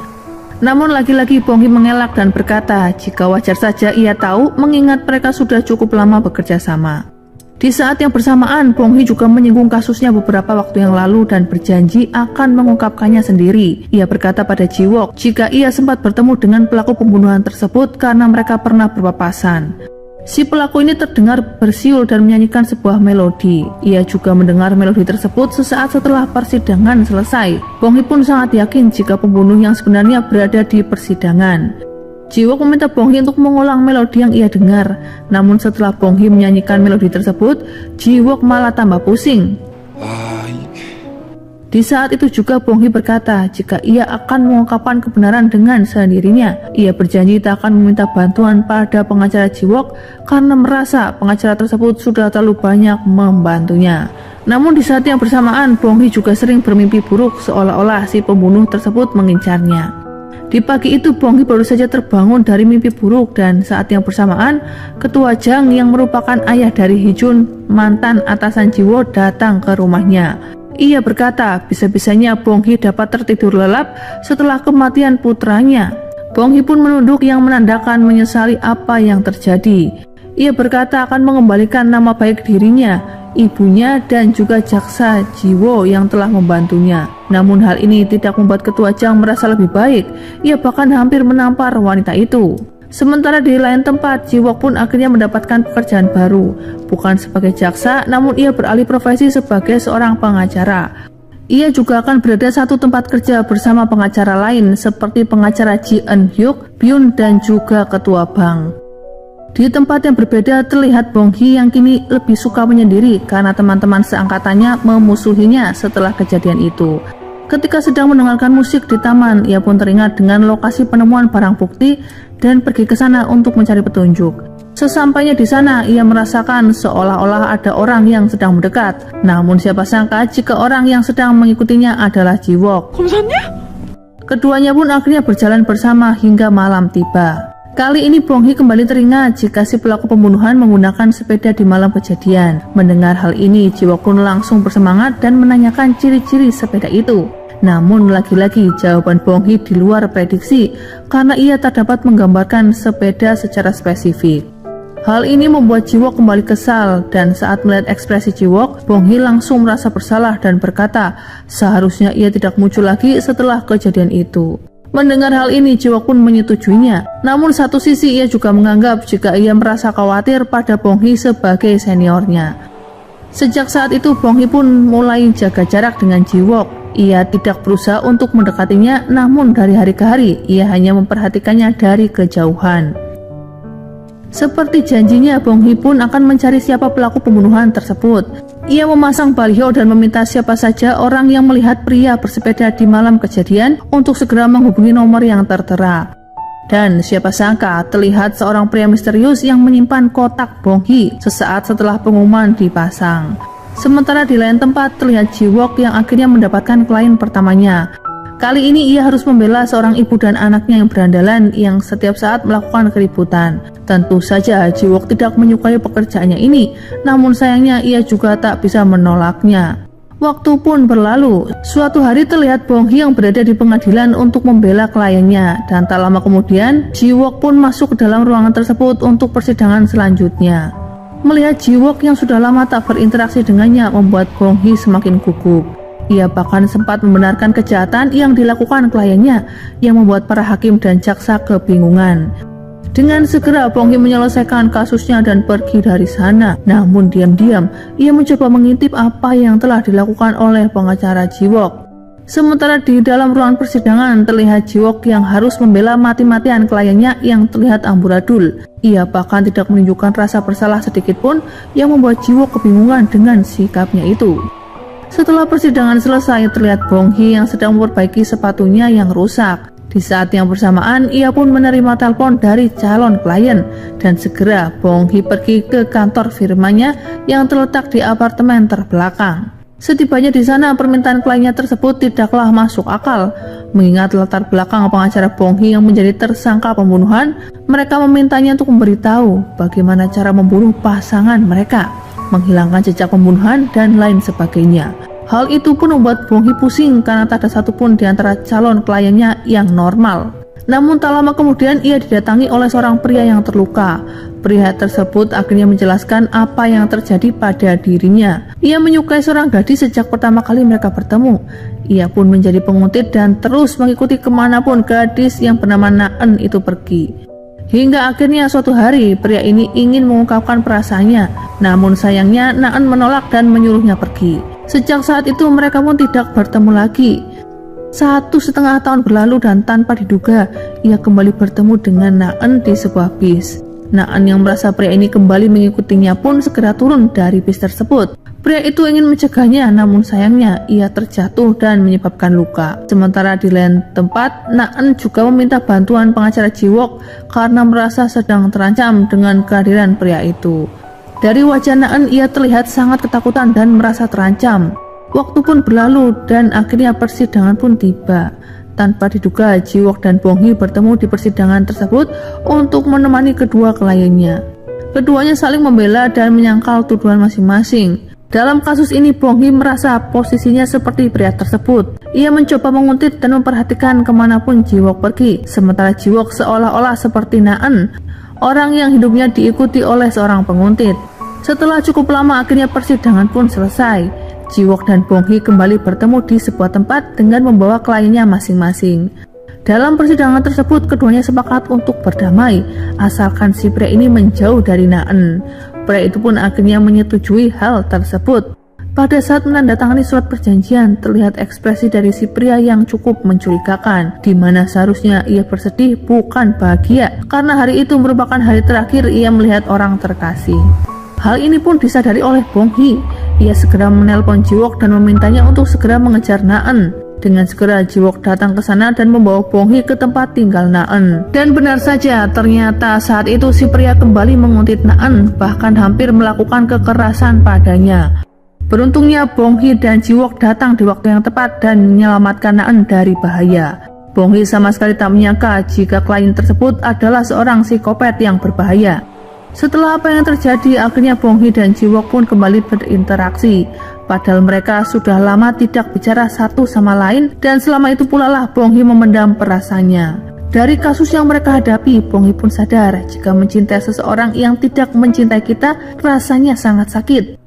Namun lagi-lagi Bong-hee mengelak dan berkata jika wajar saja ia tahu mengingat mereka sudah cukup lama bekerja sama. Di saat yang bersamaan, Bong-hee juga menyinggung kasusnya beberapa waktu yang lalu dan berjanji akan mengungkapkannya sendiri. Ia berkata pada Ji-wook jika ia sempat bertemu dengan pelaku pembunuhan tersebut karena mereka pernah berpapasan. Si pelaku ini terdengar bersiul dan menyanyikan sebuah melodi. Ia juga mendengar melodi tersebut sesaat setelah persidangan selesai. Bong-hee pun sangat yakin jika pembunuh yang sebenarnya berada di persidangan. Ji-wook meminta Bong-hee untuk mengulang melodi yang ia dengar. Namun setelah Bong-hee menyanyikan melodi tersebut, Ji-wook malah tambah pusing. Di saat itu juga Bong Hee berkata jika ia akan mengungkapkan kebenaran dengan sendirinya. Ia berjanji tak akan meminta bantuan pada pengacara Ji-wook karena merasa pengacara tersebut sudah terlalu banyak membantunya. Namun di saat yang bersamaan Bong Hee juga sering bermimpi buruk seolah-olah si pembunuh tersebut mengincarnya. Di pagi itu Bong Hee baru saja terbangun dari mimpi buruk dan saat yang bersamaan Ketua Jang yang merupakan ayah dari Hee Jun, mantan atasan Ji-woo, datang ke rumahnya. Ia berkata bisa-bisanya Bong Hee dapat tertidur lelap setelah kematian putranya. Bong Hee pun menunduk yang menandakan menyesali apa yang terjadi. Ia berkata akan mengembalikan nama baik dirinya, ibunya dan juga jaksa Ji-woo yang telah membantunya. Namun hal ini tidak membuat Ketua Jang merasa lebih baik. Ia bahkan hampir menampar wanita itu. Sementara di lain tempat, Ji-wook pun akhirnya mendapatkan pekerjaan baru. Bukan sebagai jaksa, namun ia beralih profesi sebagai seorang pengacara. Ia juga akan berada satu tempat kerja bersama pengacara lain seperti pengacara Ji Eun-hyuk, Byun dan juga ketua bank. Di tempat yang berbeda terlihat Bong Hee yang kini lebih suka menyendiri karena teman-teman seangkatannya memusuhinya setelah kejadian itu. Ketika sedang mendengarkan musik di taman, ia pun teringat dengan lokasi penemuan barang bukti dan pergi ke sana untuk mencari petunjuk. Sesampainya di sana, ia merasakan seolah-olah ada orang yang sedang mendekat. Namun siapa sangka jika orang yang sedang mengikutinya adalah Ji-wook. Keduanya pun akhirnya berjalan bersama hingga malam tiba. Kali ini Bong Hee kembali teringat jika si pelaku pembunuhan menggunakan sepeda di malam kejadian. Mendengar hal ini, Ji-wook pun langsung bersemangat dan menanyakan ciri-ciri sepeda itu. Namun lagi-lagi jawaban Bong Hee di luar prediksi karena ia tak dapat menggambarkan sepeda secara spesifik. Hal ini membuat Ji-wook kembali kesal dan saat melihat ekspresi Ji-wook, Bong Hee langsung merasa bersalah dan berkata seharusnya ia tidak muncul lagi setelah kejadian itu. Mendengar hal ini, Ji-wook pun menyetujuinya. Namun satu sisi ia juga menganggap jika ia merasa khawatir pada Bong Hee sebagai seniornya. Sejak saat itu Bong Hee pun mulai jaga jarak dengan Ji-wook. Ia tidak berusaha untuk mendekatinya, namun dari hari ke hari ia hanya memperhatikannya dari kejauhan. Seperti janjinya, Bong Hee pun akan mencari siapa pelaku pembunuhan tersebut. Ia memasang baliho dan meminta siapa saja orang yang melihat pria bersepeda di malam kejadian untuk segera menghubungi nomor yang tertera. Dan siapa sangka terlihat seorang pria misterius yang menyimpan kotak Bong Hee sesaat setelah pengumuman dipasang. Sementara di lain tempat terlihat Ji-wook yang akhirnya mendapatkan klien pertamanya. Kali ini ia harus membela seorang ibu dan anaknya yang berandalan yang setiap saat melakukan keributan. Tentu saja Ji-wook tidak menyukai pekerjaannya ini, namun sayangnya ia juga tak bisa menolaknya. Waktu pun berlalu, suatu hari terlihat Bong Hee yang berada di pengadilan untuk membela kliennya, dan tak lama kemudian Ji-wook pun masuk ke dalam ruangan tersebut untuk persidangan selanjutnya. Melihat Ji-wook yang sudah lama tak berinteraksi dengannya membuat Bong Hee semakin gugup. Ia bahkan sempat membenarkan kejahatan yang dilakukan kliennya yang membuat para hakim dan jaksa kebingungan. Dengan segera Bong Hee menyelesaikan kasusnya dan pergi dari sana. Namun diam-diam ia mencoba mengintip apa yang telah dilakukan oleh pengacara Ji-wook. Sementara di dalam ruangan persidangan terlihat Ji-wook yang harus membela mati-matian kliennya yang terlihat amburadul. Ia bahkan tidak menunjukkan rasa bersalah sedikit pun yang membuat Ji-wook kebingungan dengan sikapnya itu. Setelah persidangan selesai terlihat Bong Hee yang sedang memperbaiki sepatunya yang rusak. Di saat yang bersamaan ia pun menerima telepon dari calon klien dan segera Bong Hee pergi ke kantor firmanya yang terletak di apartemen terbelakang. Setibanya di sana, permintaan kliennya tersebut tidaklah masuk akal. Mengingat latar belakang pengacara Bong Hee yang menjadi tersangka pembunuhan, mereka memintanya untuk memberitahu bagaimana cara membunuh pasangan mereka, menghilangkan jejak pembunuhan, dan lain sebagainya. Hal itu pun membuat Bong Hee pusing karena tak ada satupun di antara calon kliennya yang normal. Namun tak lama kemudian ia didatangi oleh seorang pria yang terluka. Pria tersebut akhirnya menjelaskan apa yang terjadi pada dirinya. Ia menyukai seorang gadis sejak pertama kali mereka bertemu. Ia pun menjadi penguntit dan terus mengikuti kemanapun gadis yang bernama Na-eun itu pergi. Hingga akhirnya suatu hari pria ini ingin mengungkapkan perasaannya. Namun sayangnya Na-eun menolak dan menyuruhnya pergi. Sejak saat itu mereka pun tidak bertemu lagi. 1,5 tahun berlalu dan tanpa diduga ia kembali bertemu dengan Na-eun di sebuah bis. Na-eun yang merasa pria ini kembali mengikutinya pun segera turun dari bis tersebut. Pria itu ingin mencegahnya, namun sayangnya ia terjatuh dan menyebabkan luka. Sementara di lain tempat, Naen juga meminta bantuan pengacara Jiwook karena merasa sedang terancam dengan kehadiran pria itu. Dari wajah Naen, ia terlihat sangat ketakutan dan merasa terancam. Waktu pun berlalu dan akhirnya persidangan pun tiba. Tanpa diduga, Jiwook dan Bong Hee bertemu di persidangan tersebut untuk menemani kedua kliennya. Keduanya saling membela dan menyangkal tuduhan masing-masing. Dalam kasus ini, Bong Hee merasa posisinya seperti pria tersebut. Ia mencoba menguntit dan memperhatikan kemanapun Jiwook pergi, sementara Jiwook seolah-olah seperti Naen, orang yang hidupnya diikuti oleh seorang penguntit. Setelah cukup lama, akhirnya persidangan pun selesai. Jiwook dan Bong Hee kembali bertemu di sebuah tempat dengan membawa kliennya masing-masing. Dalam persidangan tersebut, keduanya sepakat untuk berdamai, asalkan si pria ini menjauh dari Naen. Pria itu pun akhirnya menyetujui hal tersebut. Pada saat menandatangani surat perjanjian, terlihat ekspresi dari si pria yang cukup mencurigakan, di mana seharusnya ia bersedih bukan bahagia, karena hari itu merupakan hari terakhir ia melihat orang terkasih. Hal ini pun disadari oleh Bong Hee. Ia segera menelpon Jiwook dan memintanya untuk segera mengejar Naen. Dengan segera Jiwook datang ke sana dan membawa Bong Hee ke tempat tinggal Naen. Dan benar saja, ternyata saat itu si pria kembali menguntit Naen, bahkan hampir melakukan kekerasan padanya. Beruntungnya Bong Hee dan Jiwook datang di waktu yang tepat dan menyelamatkan Naen dari bahaya. Bong Hee sama sekali tak menyangka jika klien tersebut adalah seorang psikopat yang berbahaya. Setelah apa yang terjadi, akhirnya Bong Hee dan Jiwook pun kembali berinteraksi. Padahal mereka sudah lama tidak bicara satu sama lain, dan selama itu pula lah Bong Hee memendam perasaannya. Dari kasus yang mereka hadapi, Bong Hee pun sadar jika mencintai seseorang yang tidak mencintai kita rasanya sangat sakit.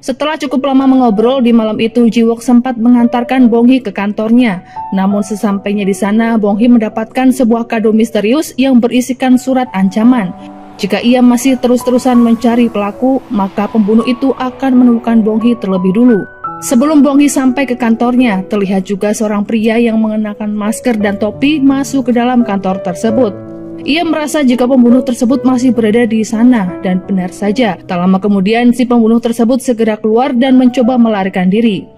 Setelah cukup lama mengobrol, di malam itu Jiwook sempat mengantarkan Bong Hee ke kantornya. Namun sesampainya di sana, Bong Hee mendapatkan sebuah kado misterius yang berisikan surat ancaman. Jika ia masih terus-terusan mencari pelaku, maka pembunuh itu akan menemukan Bong Hee terlebih dulu. Sebelum Bong Hee sampai ke kantornya, terlihat juga seorang pria yang mengenakan masker dan topi masuk ke dalam kantor tersebut. Ia merasa jika pembunuh tersebut masih berada di sana, dan benar saja, tak lama kemudian si pembunuh tersebut segera keluar dan mencoba melarikan diri.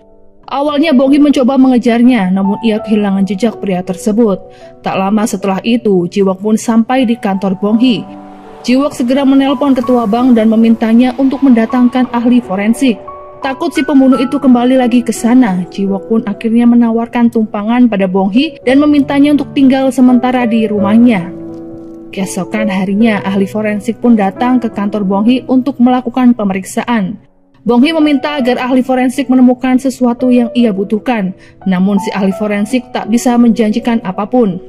Awalnya Bong Hee mencoba mengejarnya, namun ia kehilangan jejak pria tersebut. Tak lama setelah itu, Jiwook pun sampai di kantor Bong Hee. Jiwook segera menelpon ketua bank dan memintanya untuk mendatangkan ahli forensik. Takut si pembunuh itu kembali lagi ke sana, Jiwook pun akhirnya menawarkan tumpangan pada Bong Hee dan memintanya untuk tinggal sementara di rumahnya. Keesokan harinya, ahli forensik pun datang ke kantor Bong Hee untuk melakukan pemeriksaan. Bong Hee meminta agar ahli forensik menemukan sesuatu yang ia butuhkan, namun si ahli forensik tak bisa menjanjikan apapun.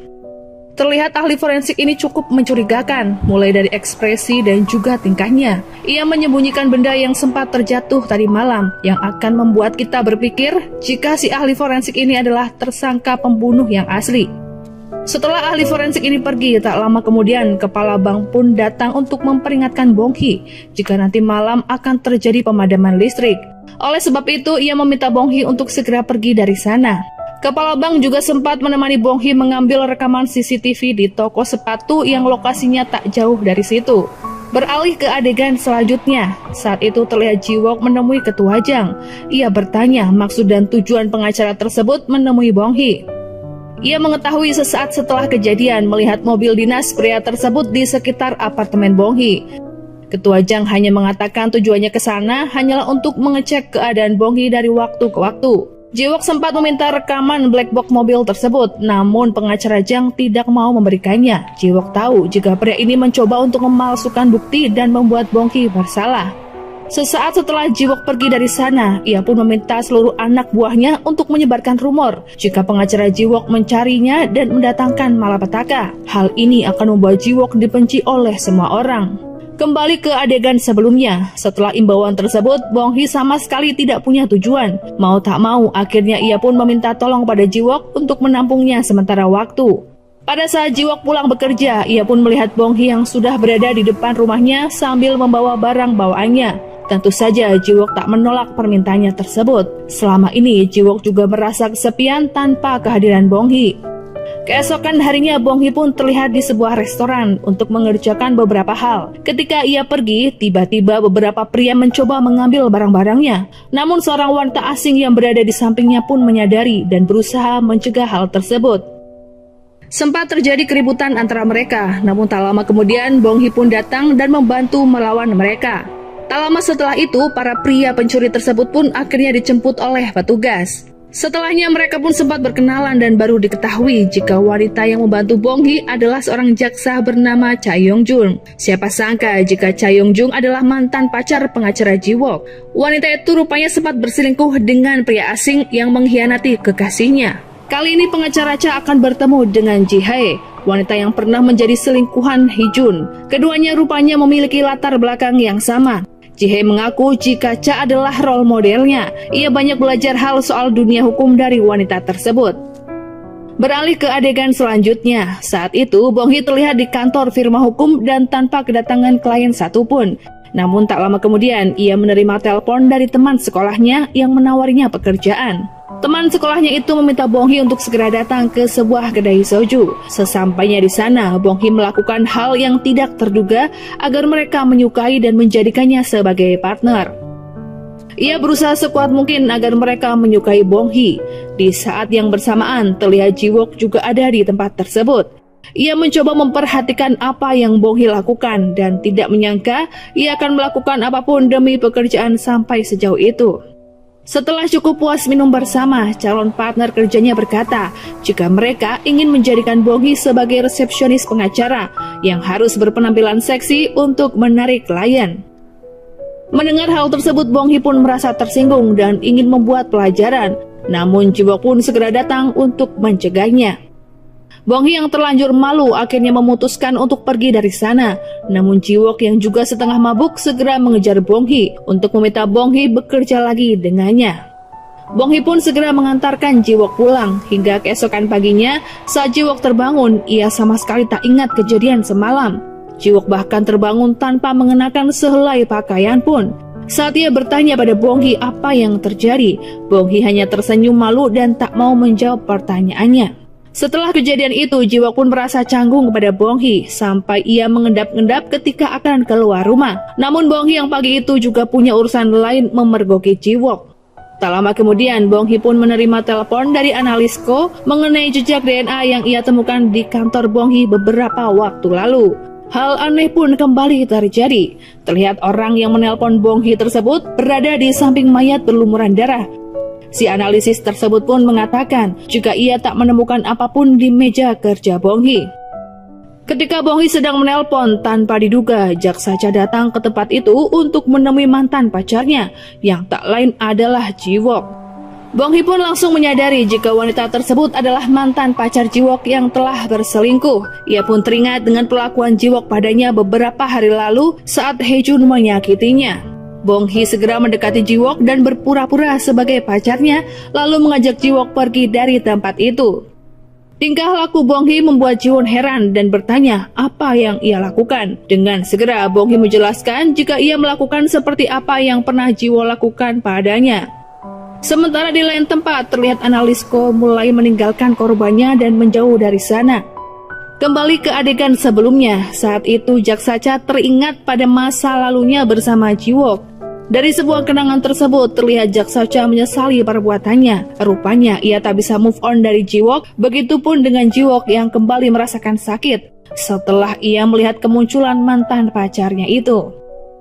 Terlihat ahli forensik ini cukup mencurigakan, mulai dari ekspresi dan juga tingkahnya. Ia menyembunyikan benda yang sempat terjatuh tadi malam, yang akan membuat kita berpikir jika si ahli forensik ini adalah tersangka pembunuh yang asli. Setelah ahli forensik ini pergi, tak lama kemudian kepala bank pun datang untuk memperingatkan Bong Hee jika nanti malam akan terjadi pemadaman listrik. Oleh sebab itu, ia meminta Bong Hee untuk segera pergi dari sana. Kepala bank juga sempat menemani Bong Hee mengambil rekaman CCTV di toko sepatu yang lokasinya tak jauh dari situ. Beralih ke adegan selanjutnya, saat itu terlihat Jiwook menemui ketua Jang. Ia bertanya maksud dan tujuan pengacara tersebut menemui Bong Hee. Ia mengetahui sesaat setelah kejadian melihat mobil dinas pria tersebut di sekitar apartemen Bong Hee. Ketua Jang hanya mengatakan tujuannya ke sana hanyalah untuk mengecek keadaan Bong Hee dari waktu ke waktu. Jiwook sempat meminta rekaman black box mobil tersebut, namun pengacara Jang tidak mau memberikannya. Jiwook tahu jika pria ini mencoba untuk memalsukan bukti dan membuat Bong Hee bersalah. Sesaat setelah Jiwook pergi dari sana, ia pun meminta seluruh anak buahnya untuk menyebarkan rumor jika pengacara Jiwook mencarinya dan mendatangkan malapetaka. Hal ini akan membuat Jiwook dibenci oleh semua orang. Kembali ke adegan sebelumnya, setelah imbauan tersebut, Bong Hee sama sekali tidak punya tujuan. Mau tak mau, akhirnya ia pun meminta tolong pada Jiwook untuk menampungnya sementara waktu. Pada saat Jiwook pulang bekerja, ia pun melihat Bong Hee yang sudah berada di depan rumahnya sambil membawa barang bawaannya. Tentu saja Jiwook tak menolak permintaannya tersebut. Selama ini, Jiwook juga merasa kesepian tanpa kehadiran Bong Hee. Keesokan harinya Bong Hee pun terlihat di sebuah restoran untuk mengerjakan beberapa hal. Ketika ia pergi, tiba-tiba beberapa pria mencoba mengambil barang-barangnya. Namun seorang wanita asing yang berada di sampingnya pun menyadari dan berusaha mencegah hal tersebut. Sempat terjadi keributan antara mereka, namun tak lama kemudian Bong Hee pun datang dan membantu melawan mereka. Tak lama setelah itu, para pria pencuri tersebut pun akhirnya dijemput oleh petugas. Setelahnya mereka pun sempat berkenalan dan baru diketahui jika wanita yang membantu Bong Hee adalah seorang jaksa bernama Cha Yong Jung. Siapa sangka jika Cha Yong Jung adalah mantan pacar pengacara Ji Wook. Wanita itu rupanya sempat berselingkuh dengan pria asing yang mengkhianati kekasihnya. Kali ini pengacara Cha akan bertemu dengan Ji Hae, wanita yang pernah menjadi selingkuhan Hee Jun. Keduanya rupanya memiliki latar belakang yang sama. Ji Hae mengaku jika Cha adalah role modelnya. Ia banyak belajar hal soal dunia hukum dari wanita tersebut. Beralih ke adegan selanjutnya, saat itu Bong Hee terlihat di kantor firma hukum dan tanpa kedatangan klien satupun. Namun tak lama kemudian ia menerima telepon dari teman sekolahnya yang menawarinya pekerjaan. Teman sekolahnya itu meminta Bong Hee untuk segera datang ke sebuah kedai soju. Sesampainya di sana, Bong Hee melakukan hal yang tidak terduga agar mereka menyukai dan menjadikannya sebagai partner. Ia berusaha sekuat mungkin agar mereka menyukai Bong Hee. Di saat yang bersamaan, terlihat Ji Wook juga ada di tempat tersebut. Ia mencoba memperhatikan apa yang Bong Hee lakukan dan tidak menyangka ia akan melakukan apapun demi pekerjaan sampai sejauh itu. Setelah cukup puas minum bersama, calon partner kerjanya berkata jika mereka ingin menjadikan Bong Hee sebagai resepsionis pengacara yang harus berpenampilan seksi untuk menarik klien. Mendengar hal tersebut, Bong Hee pun merasa tersinggung dan ingin membuat pelajaran. Namun Ji Wook pun segera datang untuk mencegahnya. Bong Hee yang terlanjur malu akhirnya memutuskan untuk pergi dari sana. Namun Ji Wook yang juga setengah mabuk segera mengejar Bong Hee untuk meminta Bong Hee bekerja lagi dengannya. Bong Hee pun segera mengantarkan Ji Wook pulang. Hingga keesokan paginya, saat Ji Wook terbangun, ia sama sekali tak ingat kejadian semalam. Ji Wook bahkan terbangun tanpa mengenakan sehelai pakaian pun. Saat ia bertanya pada Bong Hee apa yang terjadi, Bong Hee hanya tersenyum malu dan tak mau menjawab pertanyaannya. Setelah kejadian itu, Ji Wook pun merasa canggung kepada Bong Hee sampai ia mengendap-endap ketika akan keluar rumah. Namun Bong Hee yang pagi itu juga punya urusan lain memergoki Ji Wook. Tak lama kemudian, Bong Hee pun menerima telepon dari analis Ko mengenai jejak DNA yang ia temukan di kantor Bong Hee beberapa waktu lalu. Hal aneh pun kembali terjadi. Terlihat orang yang menelpon Bong Hee tersebut berada di samping mayat berlumuran darah. Si analisis tersebut pun mengatakan jika ia tak menemukan apapun di meja kerja Bong Hee. Ketika Bong Hee sedang menelpon, tanpa diduga jaksa Cha datang ke tempat itu untuk menemui mantan pacarnya yang tak lain adalah Ji Wook. Bong Hee pun langsung menyadari jika wanita tersebut adalah mantan pacar Ji Wook yang telah berselingkuh. Ia pun teringat dengan perlakuan Ji Wook padanya beberapa hari lalu saat Hee Jun menyakitinya. Bong Hee segera mendekati Ji Wook dan berpura-pura sebagai pacarnya, lalu mengajak Ji Wook pergi dari tempat itu. Tingkah laku Bong Hee membuat Ji Wook heran dan bertanya apa yang ia lakukan. Dengan segera Bong Hee menjelaskan jika ia melakukan seperti apa yang pernah Ji Wook lakukan padanya. Sementara di lain tempat, terlihat analis Ko mulai meninggalkan korbannya dan menjauh dari sana. Kembali ke adegan sebelumnya, saat itu jaksa Cha teringat pada masa lalunya bersama Ji Wook. Dari sebuah kenangan tersebut, terlihat jaksa Cha menyesali perbuatannya. Rupanya ia tak bisa move on dari Ji Wook, begitupun dengan Ji Wook yang kembali merasakan sakit setelah ia melihat kemunculan mantan pacarnya itu.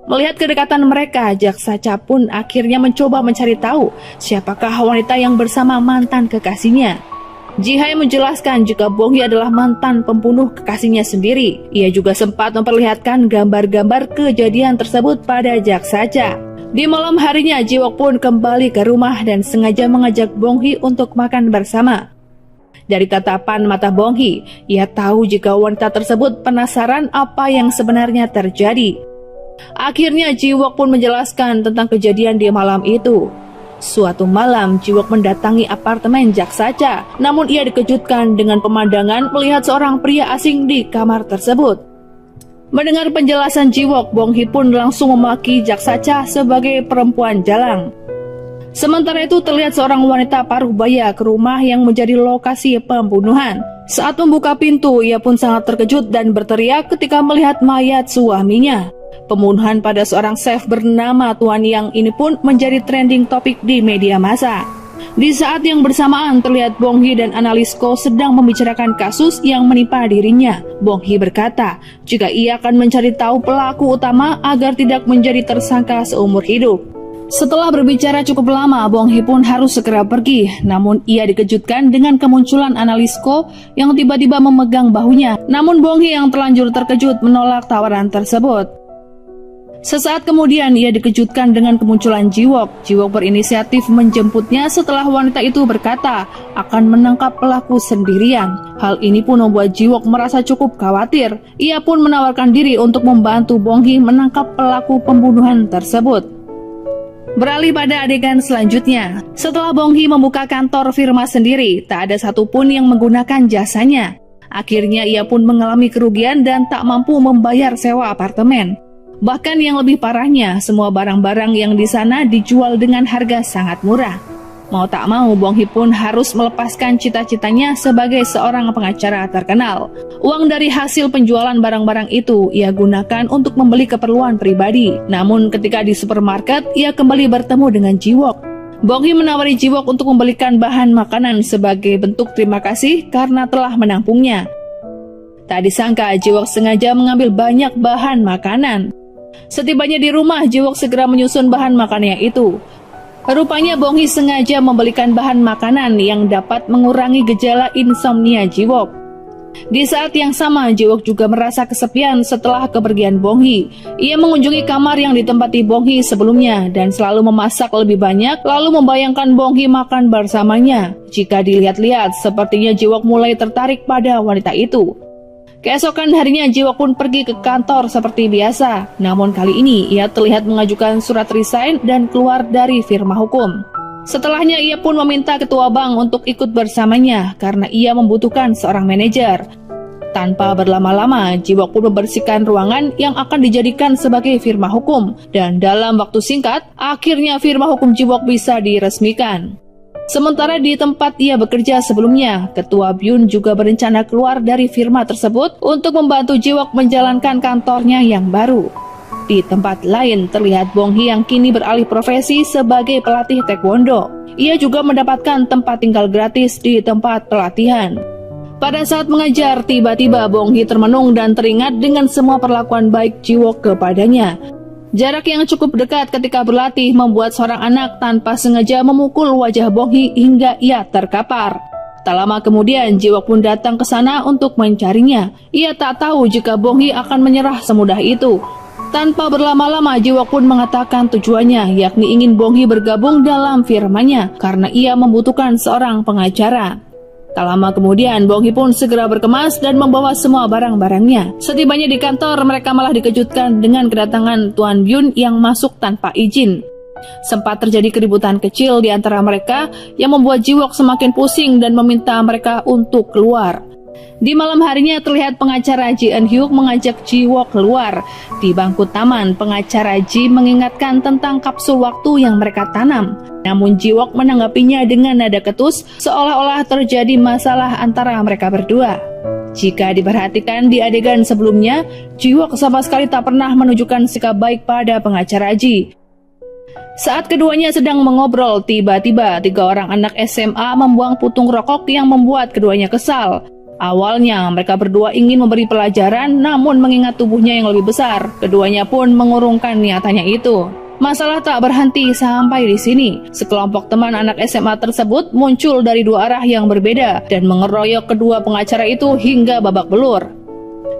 Melihat kedekatan mereka, jaksa Cha pun akhirnya mencoba mencari tahu siapakah wanita yang bersama mantan kekasihnya. Ji Hae menjelaskan jika Bong Hee adalah mantan pembunuh kekasihnya sendiri. Ia juga sempat memperlihatkan gambar-gambar kejadian tersebut pada jaksa Cha. Di malam harinya, Ji Wook pun kembali ke rumah dan sengaja mengajak Bong Hee untuk makan bersama. Dari tatapan mata Bong Hee, ia tahu jika wanita tersebut penasaran apa yang sebenarnya terjadi. Akhirnya Ji Wook pun menjelaskan tentang kejadian di malam itu. Suatu malam, Ji Wook mendatangi apartemen jaksa Cha, namun ia dikejutkan dengan pemandangan melihat seorang pria asing di kamar tersebut. Mendengar penjelasan Ji Wook, Bong Hee pun langsung memaki jaksa Cha sebagai perempuan jalang. Sementara itu terlihat seorang wanita paruh baya ke rumah yang menjadi lokasi pembunuhan. Saat membuka pintu, ia pun sangat terkejut dan berteriak ketika melihat mayat suaminya. Pembunuhan pada seorang chef bernama Tuan Yang ini pun menjadi trending topik di media massa. Di saat yang bersamaan terlihat Bong Hee dan Analisko sedang membicarakan kasus yang menimpa dirinya. Bong Hee berkata, jika ia akan mencari tahu pelaku utama agar tidak menjadi tersangka seumur hidup. Setelah berbicara cukup lama, Bong Hee pun harus segera pergi. Namun ia dikejutkan dengan kemunculan Analisko yang tiba-tiba memegang bahunya. Namun Bong Hee yang terlanjur terkejut menolak tawaran tersebut. Sesaat kemudian ia dikejutkan dengan kemunculan Ji-wook. Ji-wook berinisiatif menjemputnya setelah wanita itu berkata akan menangkap pelaku sendirian. Hal ini pun membuat Ji-wook merasa cukup khawatir. Ia pun menawarkan diri untuk membantu Bong Hee menangkap pelaku pembunuhan tersebut. Beralih pada adegan selanjutnya. Setelah Bong Hee membuka kantor firma sendiri, tak ada satupun yang menggunakan jasanya. Akhirnya ia pun mengalami kerugian dan tak mampu membayar sewa apartemen. Bahkan yang lebih parahnya, semua barang-barang yang di sana dijual dengan harga sangat murah. Mau tak mau, Bong Hee pun harus melepaskan cita-citanya sebagai seorang pengacara terkenal. Uang dari hasil penjualan barang-barang itu ia gunakan untuk membeli keperluan pribadi. Namun ketika di supermarket, ia kembali bertemu dengan Ji-wook. Bong Hee menawari Ji-wook untuk membelikan bahan makanan sebagai bentuk terima kasih karena telah menampungnya. Tak disangka, Ji-wook sengaja mengambil banyak bahan makanan. Setibanya di rumah, Ji-wook segera menyusun bahan makanannya itu. Rupanya Bong Hee sengaja membelikan bahan makanan yang dapat mengurangi gejala insomnia Ji-wook. Di saat yang sama, Ji-wook juga merasa kesepian setelah kepergian Bong Hee. Ia mengunjungi kamar yang ditempati Bong Hee sebelumnya dan selalu memasak lebih banyak, lalu membayangkan Bong Hee makan bersamanya. Jika dilihat-lihat, sepertinya Ji-wook mulai tertarik pada wanita itu. Keesokan harinya Ji-wook pun pergi ke kantor seperti biasa. Namun kali ini ia terlihat mengajukan surat resign dan keluar dari firma hukum. Setelahnya ia pun meminta ketua bank untuk ikut bersamanya karena ia membutuhkan seorang manajer. Tanpa berlama-lama, Ji-wook pun membersihkan ruangan yang akan dijadikan sebagai firma hukum. Dan dalam waktu singkat, akhirnya firma hukum Ji-wook bisa diresmikan. Sementara di tempat ia bekerja sebelumnya, Ketua Byun juga berencana keluar dari firma tersebut untuk membantu Ji-wook menjalankan kantornya yang baru. Di tempat lain terlihat Bong Hee yang kini beralih profesi sebagai pelatih taekwondo. Ia juga mendapatkan tempat tinggal gratis di tempat pelatihan. Pada saat mengajar, tiba-tiba Bong Hee termenung dan teringat dengan semua perlakuan baik Ji-wook kepadanya. Jarak yang cukup dekat ketika berlatih membuat seorang anak tanpa sengaja memukul wajah Bong Hee hingga ia terkapar. Tak lama kemudian, Ji-wook pun datang ke sana untuk mencarinya. Ia tak tahu jika Bong Hee akan menyerah semudah itu. Tanpa berlama-lama, Ji-wook pun mengatakan tujuannya, yakni ingin Bong Hee bergabung dalam firmanya karena ia membutuhkan seorang pengacara. Tak lama kemudian, Bong Hee pun segera berkemas dan membawa semua barang-barangnya. Setibanya di kantor, mereka malah dikejutkan dengan kedatangan Tuan Byun yang masuk tanpa izin. Sempat terjadi keributan kecil di antara mereka yang membuat Ji-wook semakin pusing dan meminta mereka untuk keluar. Di malam harinya terlihat pengacara Ji Eun-hyuk mengajak Ji-wook keluar. Di bangku taman, pengacara Ji mengingatkan tentang kapsul waktu yang mereka tanam. Namun Ji-wook menanggapinya dengan nada ketus, seolah-olah terjadi masalah antara mereka berdua. Jika diperhatikan di adegan sebelumnya, Ji-wook sama sekali tak pernah menunjukkan sikap baik pada pengacara Ji. Saat keduanya sedang mengobrol, tiba-tiba 3 orang anak SMA membuang putung rokok yang membuat keduanya kesal. Awalnya mereka berdua ingin memberi pelajaran, namun mengingat tubuhnya yang lebih besar, keduanya pun mengurungkan niatannya itu. Masalah tak berhenti sampai di sini. Sekelompok teman anak SMA tersebut muncul dari 2 arah yang berbeda dan mengeroyok kedua pengacara itu hingga babak belur.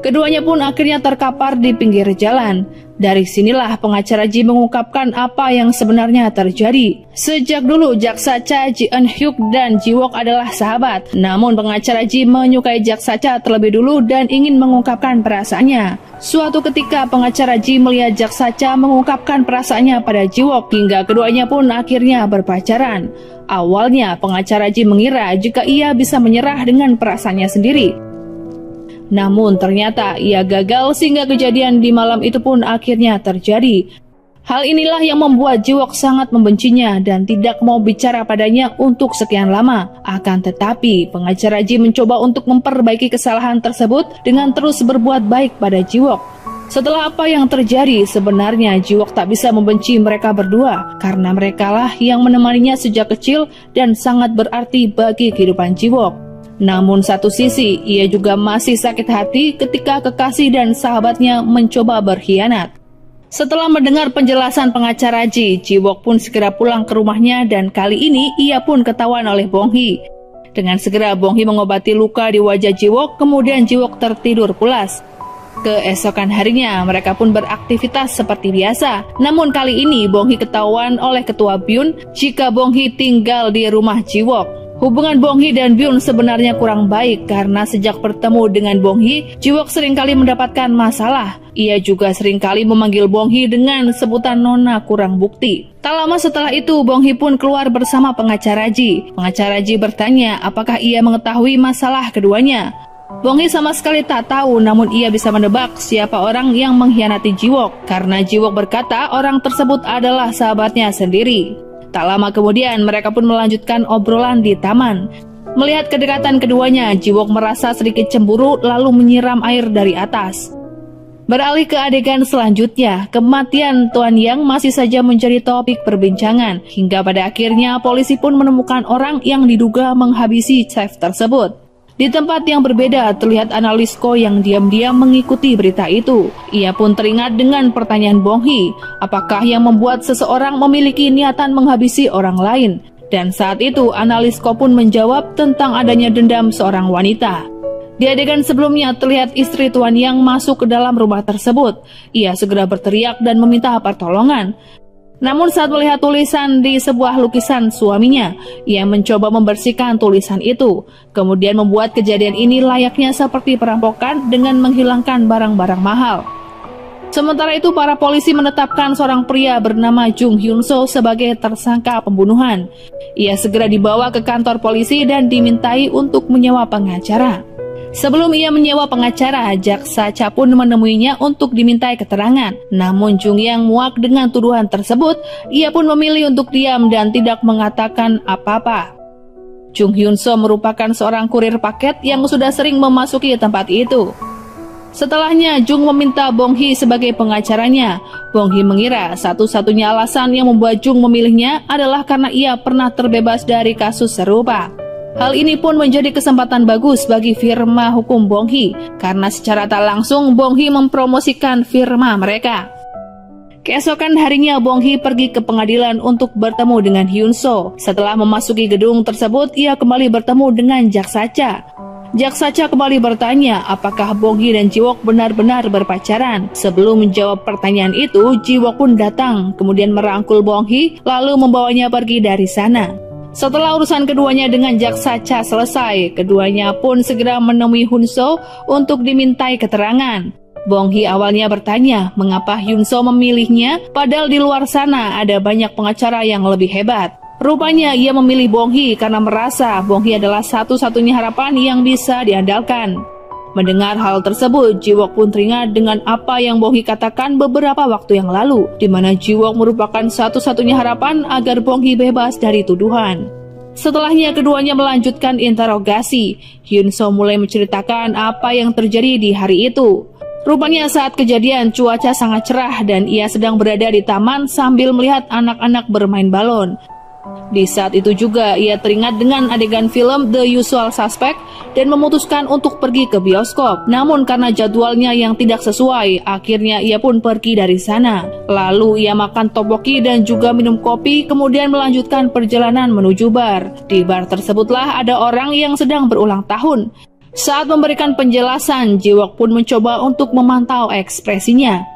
Keduanya pun akhirnya terkapar di pinggir jalan. Dari sinilah pengacara Ji mengungkapkan apa yang sebenarnya terjadi. Sejak dulu Jaksa Cha, Ji Eun-hyuk dan Ji-wook adalah sahabat. Namun pengacara Ji menyukai Jaksa Cha terlebih dulu dan ingin mengungkapkan perasaannya. Suatu ketika pengacara Ji melihat Jaksa Cha mengungkapkan perasaannya pada Ji-wook hingga keduanya pun akhirnya berpacaran. Awalnya pengacara Ji mengira jika ia bisa menyerah dengan perasaannya sendiri. Namun ternyata ia gagal sehingga kejadian di malam itu pun akhirnya terjadi. Hal inilah yang membuat Jiwok sangat membencinya dan tidak mau bicara padanya untuk sekian lama. Akan tetapi, pengacara Ji mencoba untuk memperbaiki kesalahan tersebut dengan terus berbuat baik pada Jiwok. Setelah apa yang terjadi, sebenarnya Jiwok tak bisa membenci mereka berdua karena merekalah yang menemaninya sejak kecil dan sangat berarti bagi kehidupan Jiwok. Namun satu sisi, ia juga masih sakit hati ketika kekasih dan sahabatnya mencoba berkhianat. Setelah mendengar penjelasan pengacara Ji, Jiwok pun segera pulang ke rumahnya dan kali ini ia pun ketahuan oleh Bong Hee. Dengan segera Bong Hee mengobati luka di wajah Jiwok, kemudian Jiwok tertidur pulas. Keesokan harinya mereka pun beraktivitas seperti biasa. Namun kali ini Bong Hee ketahuan oleh ketua Byun jika Bong Hee tinggal di rumah Jiwok. Hubungan Bong Hee dan Byun sebenarnya kurang baik karena sejak bertemu dengan Bong Hee, Jiwok seringkali mendapatkan masalah. Ia juga seringkali memanggil Bong Hee dengan sebutan nona kurang bukti. Tak lama setelah itu, Bong Hee pun keluar bersama pengacara Ji. Pengacara Ji bertanya apakah ia mengetahui masalah keduanya. Bong Hee sama sekali tak tahu, namun ia bisa menebak siapa orang yang mengkhianati Jiwok karena Jiwok berkata orang tersebut adalah sahabatnya sendiri. Tak lama kemudian mereka pun melanjutkan obrolan di taman. Melihat kedekatan keduanya, Jiwok merasa sedikit cemburu lalu menyiram air dari atas. Beralih ke adegan selanjutnya, kematian Tuan Yang masih saja menjadi topik perbincangan hingga pada akhirnya polisi pun menemukan orang yang diduga menghabisi chef tersebut. Di tempat yang berbeda, terlihat analis Ko yang diam-diam mengikuti berita itu. Ia pun teringat dengan pertanyaan Bong Hee, apakah yang membuat seseorang memiliki niatan menghabisi orang lain? Dan saat itu, analis Ko pun menjawab tentang adanya dendam seorang wanita. Di adegan sebelumnya, terlihat istri Tuan Yang masuk ke dalam rumah tersebut. Ia segera berteriak dan meminta pertolongan. Namun saat melihat tulisan di sebuah lukisan suaminya, ia mencoba membersihkan tulisan itu, kemudian membuat kejadian ini layaknya seperti perampokan dengan menghilangkan barang-barang mahal. Sementara itu, para polisi menetapkan seorang pria bernama Jung Hyun So sebagai tersangka pembunuhan. Ia segera dibawa ke kantor polisi dan dimintai untuk menyewa pengacara. Sebelum ia menyewa pengacara, jaksa Cha pun menemuinya untuk dimintai keterangan. Namun Jung Yang muak dengan tuduhan tersebut, ia pun memilih untuk diam dan tidak mengatakan apa-apa. Jung Hyun So merupakan seorang kurir paket yang sudah sering memasuki tempat itu. Setelahnya, Jung meminta Bong Hee sebagai pengacaranya. Bong Hee mengira satu-satunya alasan yang membuat Jung memilihnya adalah karena ia pernah terbebas dari kasus serupa. Hal ini pun menjadi kesempatan bagus bagi firma hukum Bong Hee, karena secara tak langsung Bong Hee mempromosikan firma mereka. Keesokan harinya Bong Hee pergi ke pengadilan untuk bertemu dengan Hyun So. Setelah memasuki gedung tersebut, ia kembali bertemu dengan jaksa Cha. Jaksa Cha kembali bertanya apakah Bong Hee dan Jiwok benar-benar berpacaran. Sebelum menjawab pertanyaan itu, Jiwok pun datang, kemudian merangkul Bong Hee lalu membawanya pergi dari sana. Setelah urusan keduanya dengan jaksa Cha selesai, keduanya pun segera menemui Hyun So untuk dimintai keterangan. Bong Hee awalnya bertanya mengapa Hyun So memilihnya, padahal di luar sana ada banyak pengacara yang lebih hebat. Rupanya ia memilih Bong Hee karena merasa Bong Hee adalah satu-satunya harapan yang bisa diandalkan. Mendengar hal tersebut, Jiwok pun teringat dengan apa yang Bong Hee katakan beberapa waktu yang lalu, di mana Jiwok merupakan satu-satunya harapan agar Bong Hee bebas dari tuduhan. Setelahnya keduanya melanjutkan interogasi. Hyun So mulai menceritakan apa yang terjadi di hari itu. Rupanya saat kejadian cuaca sangat cerah dan ia sedang berada di taman sambil melihat anak-anak bermain balon. Di saat itu juga ia teringat dengan adegan film The Usual Suspect dan memutuskan untuk pergi ke bioskop. Namun karena jadwalnya yang tidak sesuai, akhirnya ia pun pergi dari sana. Lalu ia makan tteokbokki dan juga minum kopi, kemudian melanjutkan perjalanan menuju bar. Di bar tersebutlah ada orang yang sedang berulang tahun. Saat memberikan penjelasan, Jiwok pun mencoba untuk memantau ekspresinya.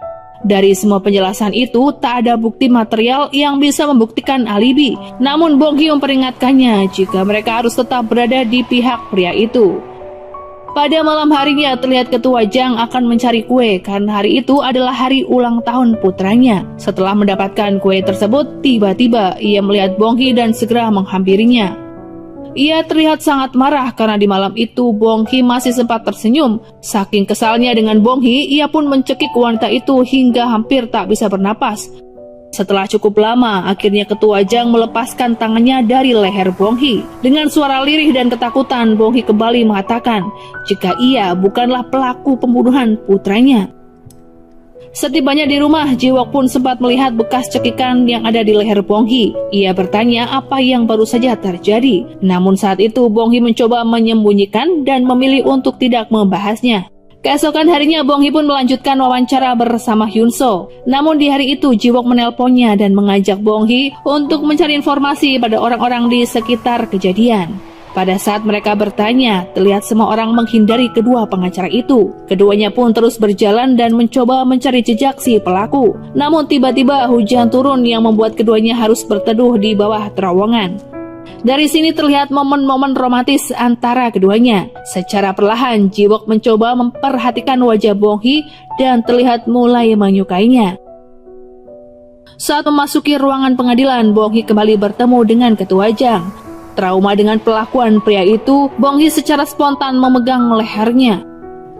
Dari semua penjelasan itu, tak ada bukti material yang bisa membuktikan alibi. Namun Bong Hee memperingatkannya jika mereka harus tetap berada di pihak pria itu. Pada malam harinya, terlihat ketua Jang akan mencari kue karena hari itu adalah hari ulang tahun putranya. Setelah mendapatkan kue tersebut, tiba-tiba ia melihat Bong Hee dan segera menghampirinya. Ia terlihat sangat marah karena di malam itu Bong Hee masih sempat tersenyum. Saking kesalnya dengan Bong Hee, ia pun mencekik wanita itu hingga hampir tak bisa bernapas. Setelah cukup lama, akhirnya Ketua Jang melepaskan tangannya dari leher Bonghi. Dengan suara lirih dan ketakutan, Bonghi kembali mengatakan jika ia bukanlah pelaku pembunuhan putranya. Setibanya di rumah, Jiwok pun sempat melihat bekas cekikan yang ada di leher Bonghi. Ia bertanya apa yang baru saja terjadi. Namun saat itu Bonghi mencoba menyembunyikan dan memilih untuk tidak membahasnya. Keesokan harinya Bonghi pun melanjutkan wawancara bersama Hyun So. Namun di hari itu Jiwok menelponnya dan mengajak Bonghi untuk mencari informasi pada orang-orang di sekitar kejadian. Pada saat mereka bertanya, terlihat semua orang menghindari kedua pengacara itu. Keduanya pun terus berjalan dan mencoba mencari jejak si pelaku. Namun tiba-tiba hujan turun yang membuat keduanya harus berteduh di bawah terowongan. Dari sini terlihat momen-momen romantis antara keduanya. Secara perlahan, Jiwok mencoba memperhatikan wajah Bonghi dan terlihat mulai menyukainya. Saat memasuki ruangan pengadilan, Bonghi kembali bertemu dengan Ketua Jang. Trauma dengan pelakuan pria itu, Bonghi secara spontan memegang lehernya.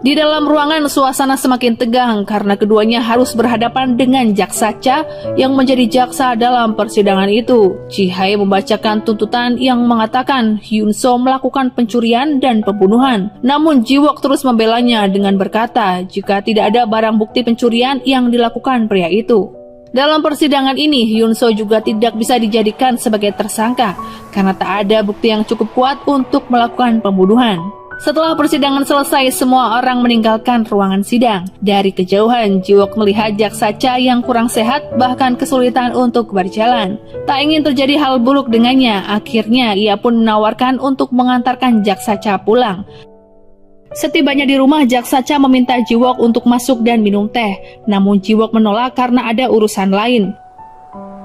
Di dalam ruangan, suasana semakin tegang karena keduanya harus berhadapan dengan Jaksa Cha yang menjadi jaksa dalam persidangan itu. Ji-hae membacakan tuntutan yang mengatakan Hyun So melakukan pencurian dan pembunuhan. Namun Jiwok terus membelanya dengan berkata jika tidak ada barang bukti pencurian yang dilakukan pria itu. Dalam persidangan ini, Hyun So juga tidak bisa dijadikan sebagai tersangka karena tak ada bukti yang cukup kuat untuk melakukan pembunuhan. Setelah persidangan selesai, semua orang meninggalkan ruangan sidang. Dari kejauhan, Jiwok melihat Jaksa Cha yang kurang sehat, bahkan kesulitan untuk berjalan. Tak ingin terjadi hal buruk dengannya, akhirnya ia pun menawarkan untuk mengantarkan Jaksa Cha pulang. Setibanya di rumah, Jaksa Cha meminta Jiwok untuk masuk dan minum teh. Namun Jiwok menolak karena ada urusan lain.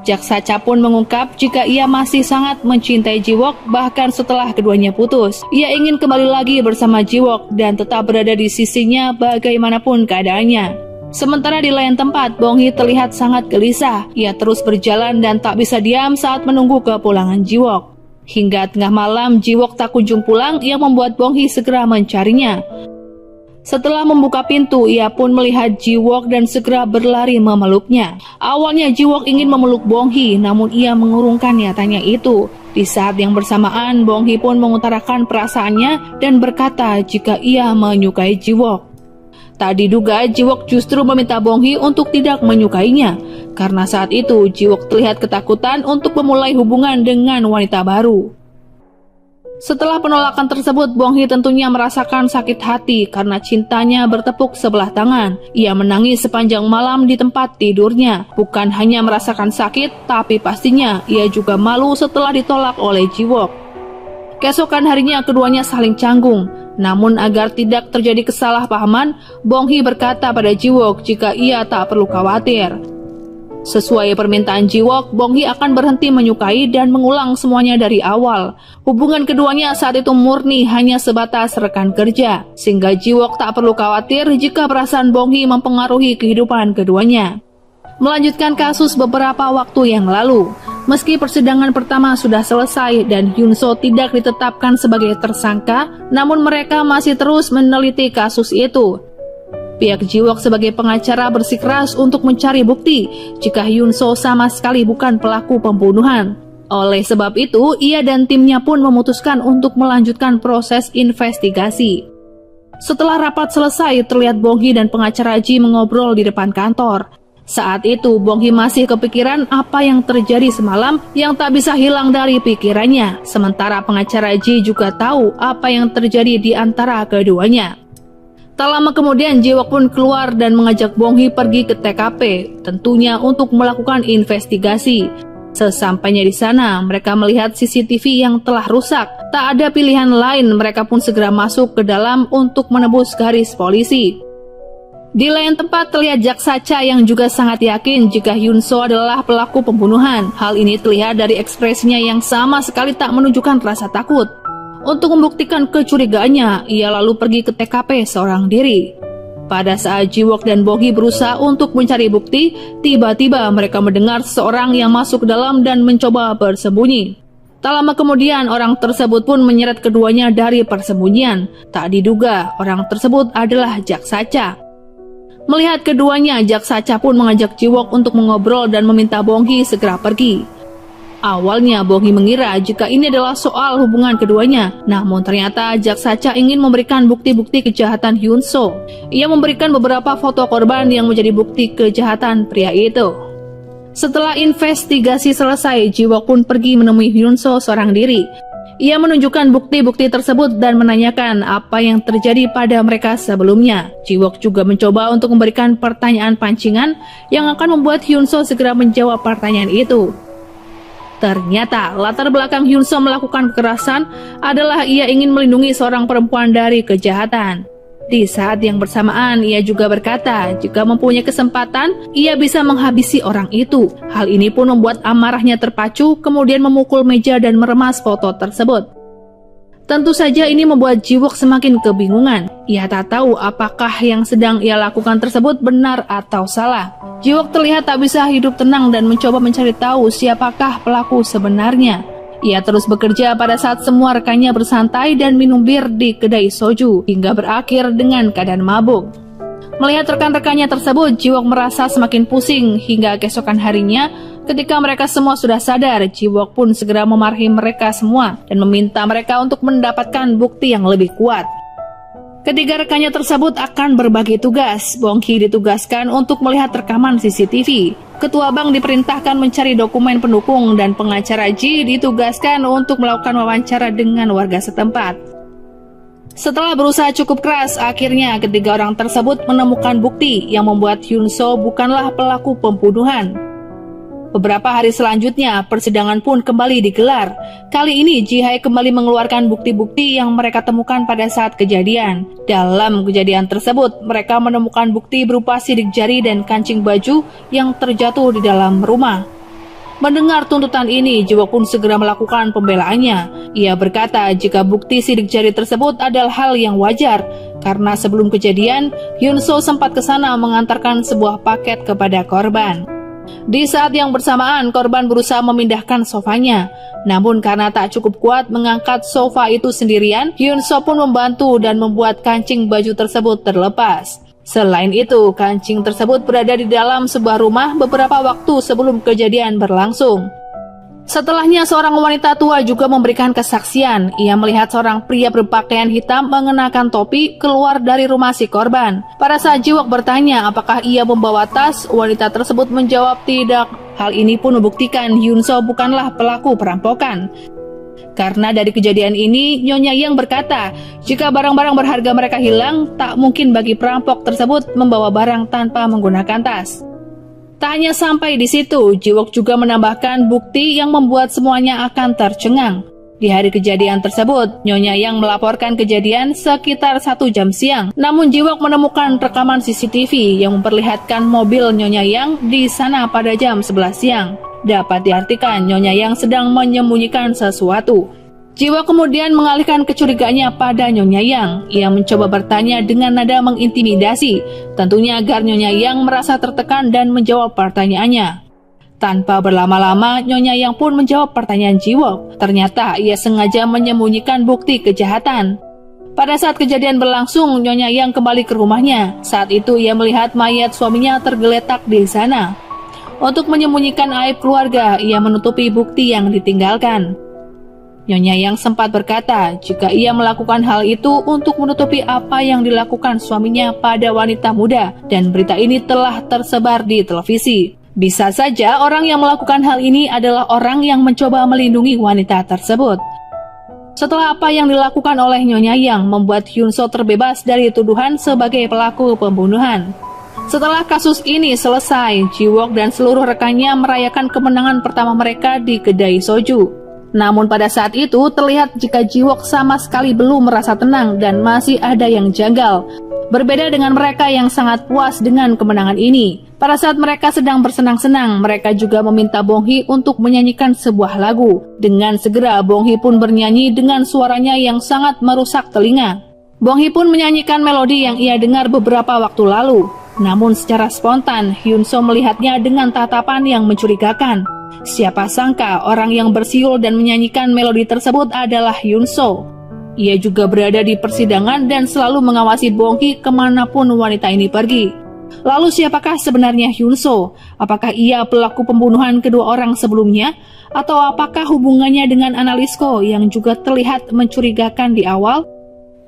Jaksa Cha pun mengungkap jika ia masih sangat mencintai Jiwok bahkan setelah keduanya putus. Ia ingin kembali lagi bersama Jiwok dan tetap berada di sisinya bagaimanapun keadaannya. Sementara di lain tempat, Bonghi terlihat sangat gelisah. Ia terus berjalan dan tak bisa diam saat menunggu kepulangan Jiwok. Hingga tengah malam, Jiwok tak kunjung pulang yang membuat Bonghi segera mencarinya. Setelah membuka pintu, ia pun melihat Jiwok dan segera berlari memeluknya. Awalnya Jiwok ingin memeluk Bonghi, namun ia mengurungkan niatannya itu. Di saat yang bersamaan, Bonghi pun mengutarakan perasaannya dan berkata jika ia menyukai Jiwok. Tak diduga, Jiwok justru meminta Bonghi untuk tidak menyukainya. Karena saat itu, Jiwok terlihat ketakutan untuk memulai hubungan dengan wanita baru. Setelah penolakan tersebut, Bonghi tentunya merasakan sakit hati karena cintanya bertepuk sebelah tangan. Ia menangis sepanjang malam di tempat tidurnya. Bukan hanya merasakan sakit, tapi pastinya ia juga malu setelah ditolak oleh Jiwok. Keesokan harinya keduanya saling canggung. Namun agar tidak terjadi kesalahpahaman, Bonghi berkata pada Jiwok jika ia tak perlu khawatir. Sesuai permintaan Jiwok, Bonghi akan berhenti menyukai dan mengulang semuanya dari awal. Hubungan keduanya saat itu murni hanya sebatas rekan kerja, sehingga Jiwok tak perlu khawatir jika perasaan Bonghi mempengaruhi kehidupan keduanya. Melanjutkan kasus beberapa waktu yang lalu, meski persidangan pertama sudah selesai dan Hyun So tidak ditetapkan sebagai tersangka, namun mereka masih terus meneliti kasus itu. Pihak Jiwok sebagai pengacara bersikeras untuk mencari bukti jika Hyun So sama sekali bukan pelaku pembunuhan. Oleh sebab itu, ia dan timnya pun memutuskan untuk melanjutkan proses investigasi. Setelah rapat selesai, terlihat Bonghi dan pengacara Ji mengobrol di depan kantor. Saat itu, Bonghi masih kepikiran apa yang terjadi semalam yang tak bisa hilang dari pikirannya. Sementara pengacara Ji juga tahu apa yang terjadi di antara keduanya. Tak lama kemudian, Jiwok pun keluar dan mengajak Bonghi pergi ke TKP, tentunya untuk melakukan investigasi. Sesampainya di sana, mereka melihat CCTV yang telah rusak. Tak ada pilihan lain, mereka pun segera masuk ke dalam untuk menebus garis polisi. Di lain tempat terlihat Jaksa Cha yang juga sangat yakin jika Hyun So adalah pelaku pembunuhan. Hal ini terlihat dari ekspresinya yang sama sekali tak menunjukkan rasa takut. Untuk membuktikan kecurigaannya, ia lalu pergi ke TKP seorang diri. Pada saat Jiwok dan Bonghi berusaha untuk mencari bukti, tiba-tiba mereka mendengar seseorang yang masuk ke dalam dan mencoba bersembunyi. Tak lama kemudian, orang tersebut pun menyeret keduanya dari persembunyian. Tak diduga, orang tersebut adalah Jaksa Cha. Melihat keduanya, Jak Sacha pun mengajak Jiwok untuk mengobrol dan meminta Bong Hee segera pergi. Awalnya Bong Hee mengira jika ini adalah soal hubungan keduanya, namun ternyata Jak Sacha ingin memberikan bukti-bukti kejahatan Hyun So. Ia memberikan beberapa foto korban yang menjadi bukti kejahatan pria itu. Setelah investigasi selesai, Jiwok pun pergi menemui Hyun So seorang diri. Ia menunjukkan bukti-bukti tersebut dan menanyakan apa yang terjadi pada mereka sebelumnya. Jiwok juga mencoba untuk memberikan pertanyaan pancingan yang akan membuat Hyun So segera menjawab pertanyaan itu. Ternyata latar belakang Hyun So melakukan kekerasan adalah ia ingin melindungi seorang perempuan dari kejahatan. Di saat yang bersamaan, ia juga berkata jika mempunyai kesempatan, ia bisa menghabisi orang itu. Hal ini pun membuat amarahnya terpacu, kemudian memukul meja dan meremas foto tersebut. Tentu saja ini membuat Jiwok semakin kebingungan. Ia tak tahu apakah yang sedang ia lakukan tersebut benar atau salah. Jiwok terlihat tak bisa hidup tenang dan mencoba mencari tahu siapakah pelaku sebenarnya. Ia terus bekerja pada saat semua rekannya bersantai dan minum bir di kedai soju, hingga berakhir dengan keadaan mabuk. Melihat rekan-rekannya tersebut, Jiwok merasa semakin pusing hingga keesokan harinya. Ketika mereka semua sudah sadar, Jiwok pun segera memarahi mereka semua dan meminta mereka untuk mendapatkan bukti yang lebih kuat. Ketiga rekannya tersebut akan berbagi tugas. Bong Hee ditugaskan untuk melihat rekaman CCTV. Ketua bank diperintahkan mencari dokumen pendukung dan pengacara Ji ditugaskan untuk melakukan wawancara dengan warga setempat. Setelah berusaha cukup keras, akhirnya ketiga orang tersebut menemukan bukti yang membuat Hyun So bukanlah pelaku pembunuhan. Beberapa hari selanjutnya, persidangan pun kembali digelar. Kali ini, Ji Hae kembali mengeluarkan bukti-bukti yang mereka temukan pada saat kejadian. Dalam kejadian tersebut, mereka menemukan bukti berupa sidik jari dan kancing baju yang terjatuh di dalam rumah. Mendengar tuntutan ini, Jiwok pun segera melakukan pembelaannya. Ia berkata jika bukti sidik jari tersebut adalah hal yang wajar, karena sebelum kejadian, Hyun So sempat ke sana mengantarkan sebuah paket kepada korban. Di saat yang bersamaan, korban berusaha memindahkan sofanya. Namun karena tak cukup kuat mengangkat sofa itu sendirian, Hyun So pun membantu dan membuat kancing baju tersebut terlepas. Selain itu, kancing tersebut berada di dalam sebuah rumah beberapa waktu sebelum kejadian berlangsung. Setelahnya, seorang wanita tua juga memberikan kesaksian. Ia melihat seorang pria berpakaian hitam mengenakan topi keluar dari rumah si korban. Pada saat Jiwok bertanya apakah ia membawa tas, wanita tersebut menjawab tidak. Hal ini pun membuktikan Hyun So bukanlah pelaku perampokan. Karena dari kejadian ini, Nyonya Yang berkata, jika barang-barang berharga mereka hilang, tak mungkin bagi perampok tersebut membawa barang tanpa menggunakan tas. Tak hanya sampai di situ, Jiwok juga menambahkan bukti yang membuat semuanya akan tercengang. Di hari kejadian tersebut, Nyonya Yang melaporkan kejadian sekitar 1 jam siang. Namun Jiwok menemukan rekaman CCTV yang memperlihatkan mobil Nyonya Yang di sana pada jam 11 siang. Dapat diartikan Nyonya Yang sedang menyembunyikan sesuatu. Jiwok kemudian mengalihkan kecurigaannya pada Nyonya Yang. Ia mencoba bertanya dengan nada mengintimidasi, tentunya agar Nyonya Yang merasa tertekan dan menjawab pertanyaannya. Tanpa berlama-lama, Nyonya Yang pun menjawab pertanyaan Jiwok. Ternyata ia sengaja menyembunyikan bukti kejahatan. Pada saat kejadian berlangsung, Nyonya Yang kembali ke rumahnya. Saat itu ia melihat mayat suaminya tergeletak di sana. Untuk menyembunyikan aib keluarga, ia menutupi bukti yang ditinggalkan. Nyonya Yang sempat berkata jika ia melakukan hal itu untuk menutupi apa yang dilakukan suaminya pada wanita muda, dan berita ini telah tersebar di televisi. Bisa saja orang yang melakukan hal ini adalah orang yang mencoba melindungi wanita tersebut. Setelah apa yang dilakukan oleh Nyonya Yang membuat Hyun So terbebas dari tuduhan sebagai pelaku pembunuhan. Setelah kasus ini selesai, Jiwok dan seluruh rekannya merayakan kemenangan pertama mereka di kedai soju. Namun pada saat itu terlihat jika Jiwok sama sekali belum merasa tenang dan masih ada yang janggal. Berbeda dengan mereka yang sangat puas dengan kemenangan ini. Pada saat mereka sedang bersenang-senang, mereka juga meminta Bong Hee untuk menyanyikan sebuah lagu. Dengan segera Bong Hee pun bernyanyi dengan suaranya yang sangat merusak telinga. Bong Hee pun menyanyikan melodi yang ia dengar beberapa waktu lalu. Namun secara spontan, Hyun So melihatnya dengan tatapan yang mencurigakan. Siapa sangka orang yang bersiul dan menyanyikan melodi tersebut adalah Hyun So. Ia juga berada di persidangan dan selalu mengawasi Bong Hee kemanapun wanita ini pergi. Lalu siapakah sebenarnya Hyunso? Apakah ia pelaku pembunuhan kedua orang sebelumnya? Atau apakah hubungannya dengan Analisko yang juga terlihat mencurigakan di awal?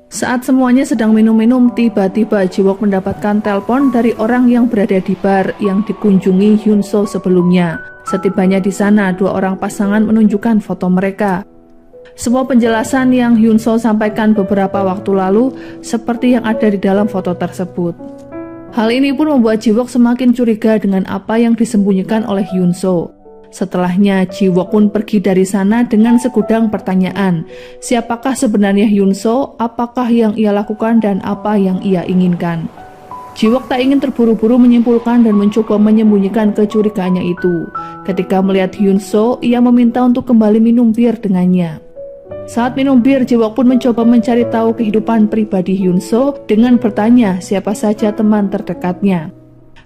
Saat semuanya sedang minum-minum, tiba-tiba Jiwook mendapatkan telepon dari orang yang berada di bar yang dikunjungi Hyunso sebelumnya. Setibanya di sana, dua orang pasangan menunjukkan foto mereka. Sebuah penjelasan yang Hyunso sampaikan beberapa waktu lalu seperti yang ada di dalam foto tersebut. Hal ini pun membuat Jiwook semakin curiga dengan apa yang disembunyikan oleh Hyunso. Setelahnya, Jiwook pun pergi dari sana dengan segudang pertanyaan. Siapakah sebenarnya Hyunso? Apakah yang ia lakukan dan apa yang ia inginkan? Jiwook tak ingin terburu-buru menyimpulkan dan mencoba menyembunyikan kecurigaannya itu. Ketika melihat Hyunso, ia meminta untuk kembali minum bir dengannya. Saat minum bir, Jiwook pun mencoba mencari tahu kehidupan pribadi Hyunso dengan bertanya siapa saja teman terdekatnya.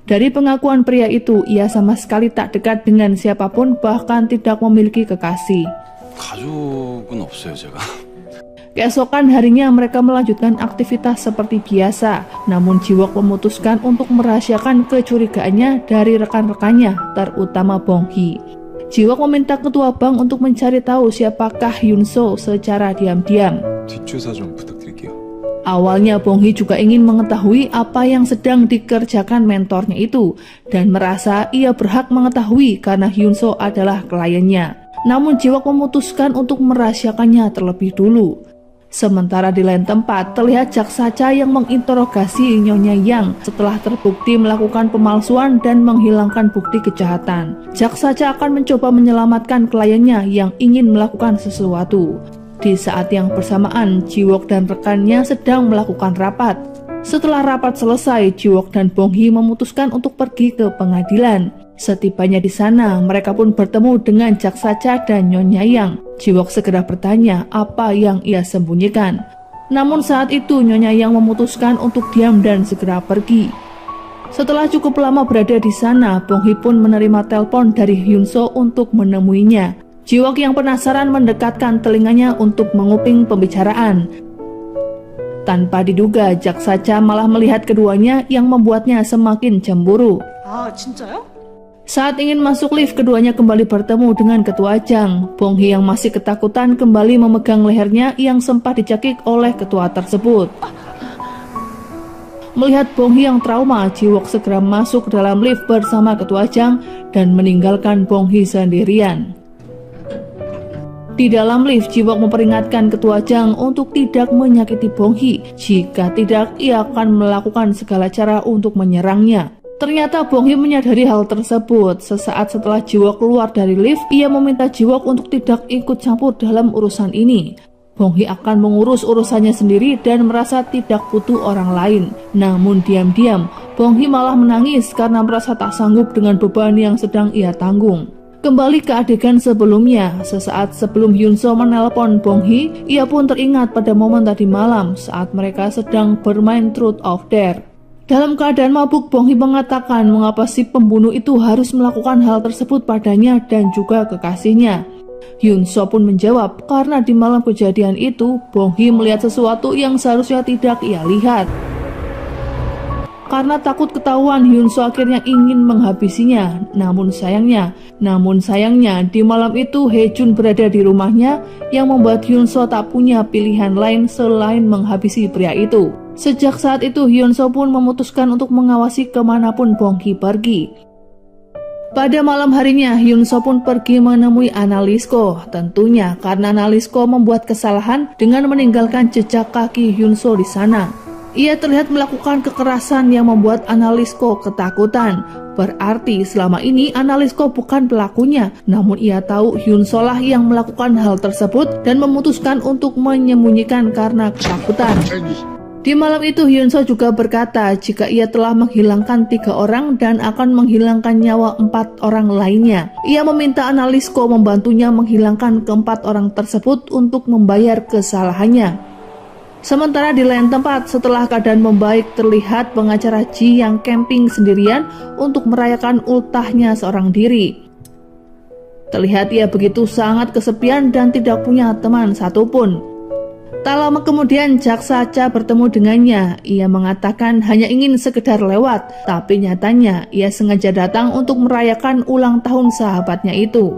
Dari pengakuan pria itu, ia sama sekali tak dekat dengan siapapun, bahkan tidak memiliki kekasih. 가족은 없어요, 제가. Keesokan harinya mereka melanjutkan aktivitas seperti biasa, namun Jiwook memutuskan untuk merahasiakan kecurigaannya dari rekan-rekannya, terutama Bong Hee. Jiwook meminta ketua bank untuk mencari tahu siapakah Hyunso secara diam-diam. 뒷조사 좀 부탁드릴게요. Awalnya Bong Hee juga ingin mengetahui apa yang sedang dikerjakan mentornya itu dan merasa ia berhak mengetahui karena Hyunso adalah kliennya. Namun Jiwook memutuskan untuk merahasiakannya terlebih dulu. Sementara di lain tempat, terlihat Jak Sacha yang menginterogasi Nyonya Yang setelah terbukti melakukan pemalsuan dan menghilangkan bukti kejahatan. Jak Sacha akan mencoba menyelamatkan kliennya yang ingin melakukan sesuatu. Di saat yang bersamaan, Jiwook dan rekannya sedang melakukan rapat. Setelah rapat selesai, Jiwook dan Bong Hee memutuskan untuk pergi ke pengadilan. Setibanya di sana, mereka pun bertemu dengan Jak Sacha dan Nyonya Yang. Jiwook segera bertanya apa yang ia sembunyikan. Namun saat itu Nyonya Yang memutuskan untuk diam dan segera pergi. Setelah cukup lama berada di sana, Bong Hee pun menerima telepon dari Hyunso untuk menemuinya. Jiwook yang penasaran mendekatkan telinganya untuk menguping pembicaraan. Tanpa diduga, Jak Sacha malah melihat keduanya yang membuatnya semakin cemburu. 아, 진짜요? Saat ingin masuk lift, keduanya kembali bertemu dengan Ketua Jang. Bong Hee yang masih ketakutan kembali memegang lehernya yang sempat dicekik oleh ketua tersebut. Melihat Bong Hee yang trauma, Jiwook segera masuk ke dalam lift bersama Ketua Jang dan meninggalkan Bong Hee sendirian. Di dalam lift, Jiwook memperingatkan Ketua Jang untuk tidak menyakiti Bong Hee. Jika tidak, ia akan melakukan segala cara untuk menyerangnya. Ternyata Bong Hee menyadari hal tersebut. Sesaat setelah Jiwook keluar dari lift, ia meminta Jiwook untuk tidak ikut campur dalam urusan ini. Bong Hee akan mengurus urusannya sendiri dan merasa tidak butuh orang lain. Namun diam-diam, Bong Hee malah menangis karena merasa tak sanggup dengan beban yang sedang ia tanggung. Kembali ke adegan sebelumnya, sesaat sebelum Hyunso menelpon Bong Hee, ia pun teringat pada momen tadi malam saat mereka sedang bermain Truth or Dare. Dalam keadaan mabuk, Bong Hee mengatakan mengapa si pembunuh itu harus melakukan hal tersebut padanya dan juga kekasihnya. Hyunso pun menjawab karena di malam kejadian itu, Bong Hee melihat sesuatu yang seharusnya tidak ia lihat. Karena takut ketahuan, Hyunso akhirnya ingin menghabisinya. Namun sayangnya, di malam itu Haejun berada di rumahnya yang membuat Hyunso tak punya pilihan lain selain menghabisi pria itu. Sejak saat itu, Hyunso pun memutuskan untuk mengawasi kemanapun Bong Hee pergi. Pada malam harinya, Hyunso pun pergi menemui Analisko. Tentunya karena Analisko membuat kesalahan dengan meninggalkan jejak kaki Hyunso di sana. Ia terlihat melakukan kekerasan yang membuat Analisko ketakutan. Berarti selama ini Analisko bukan pelakunya, namun ia tahu Hyunso lah yang melakukan hal tersebut dan memutuskan untuk menyembunyikan karena ketakutan. Di malam itu Hyunso juga berkata jika ia telah menghilangkan 3 orang dan akan menghilangkan nyawa 4 orang lainnya. Ia meminta Analisko membantunya menghilangkan ke-4 orang tersebut untuk membayar kesalahannya. Sementara di lain tempat, setelah keadaan membaik, terlihat pengacara Ji yang camping sendirian untuk merayakan ultahnya seorang diri. Terlihat ia begitu sangat kesepian dan tidak punya teman satupun. Tak lama kemudian jaksa Cha bertemu dengannya. Ia mengatakan hanya ingin sekedar lewat, tapi nyatanya ia sengaja datang untuk merayakan ulang tahun sahabatnya itu.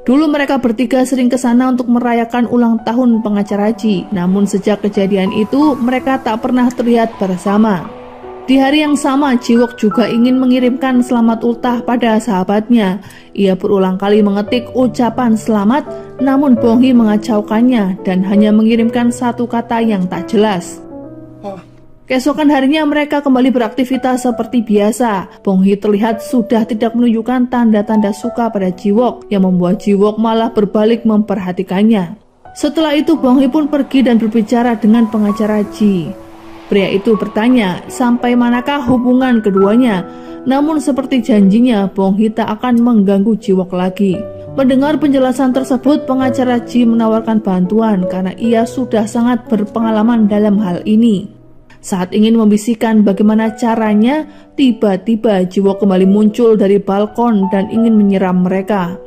Dulu mereka bertiga sering ke sana untuk merayakan ulang tahun pengacara Ji, namun sejak kejadian itu mereka tak pernah terlihat bersama. Di hari yang sama, Jiwok juga ingin mengirimkan selamat ultah pada sahabatnya. Ia berulang kali mengetik ucapan selamat, namun Bong-hee mengacaukannya dan hanya mengirimkan satu kata yang tak jelas. Keesokan harinya mereka kembali beraktivitas seperti biasa. Bong-hee terlihat sudah tidak menunjukkan tanda-tanda suka pada Jiwok, yang membuat Jiwok malah berbalik memperhatikannya. Setelah itu Bong-hee pun pergi dan berbicara dengan pengacara Ji. Pria itu bertanya sampai manakah hubungan keduanya, namun seperti janjinya Bong-hee tak akan mengganggu Jiwok lagi. Mendengar penjelasan tersebut, pengacara Ji menawarkan bantuan karena ia sudah sangat berpengalaman dalam hal ini. Saat ingin membisikkan bagaimana caranya, tiba-tiba Jiwok kembali muncul dari balkon dan ingin menyeram mereka.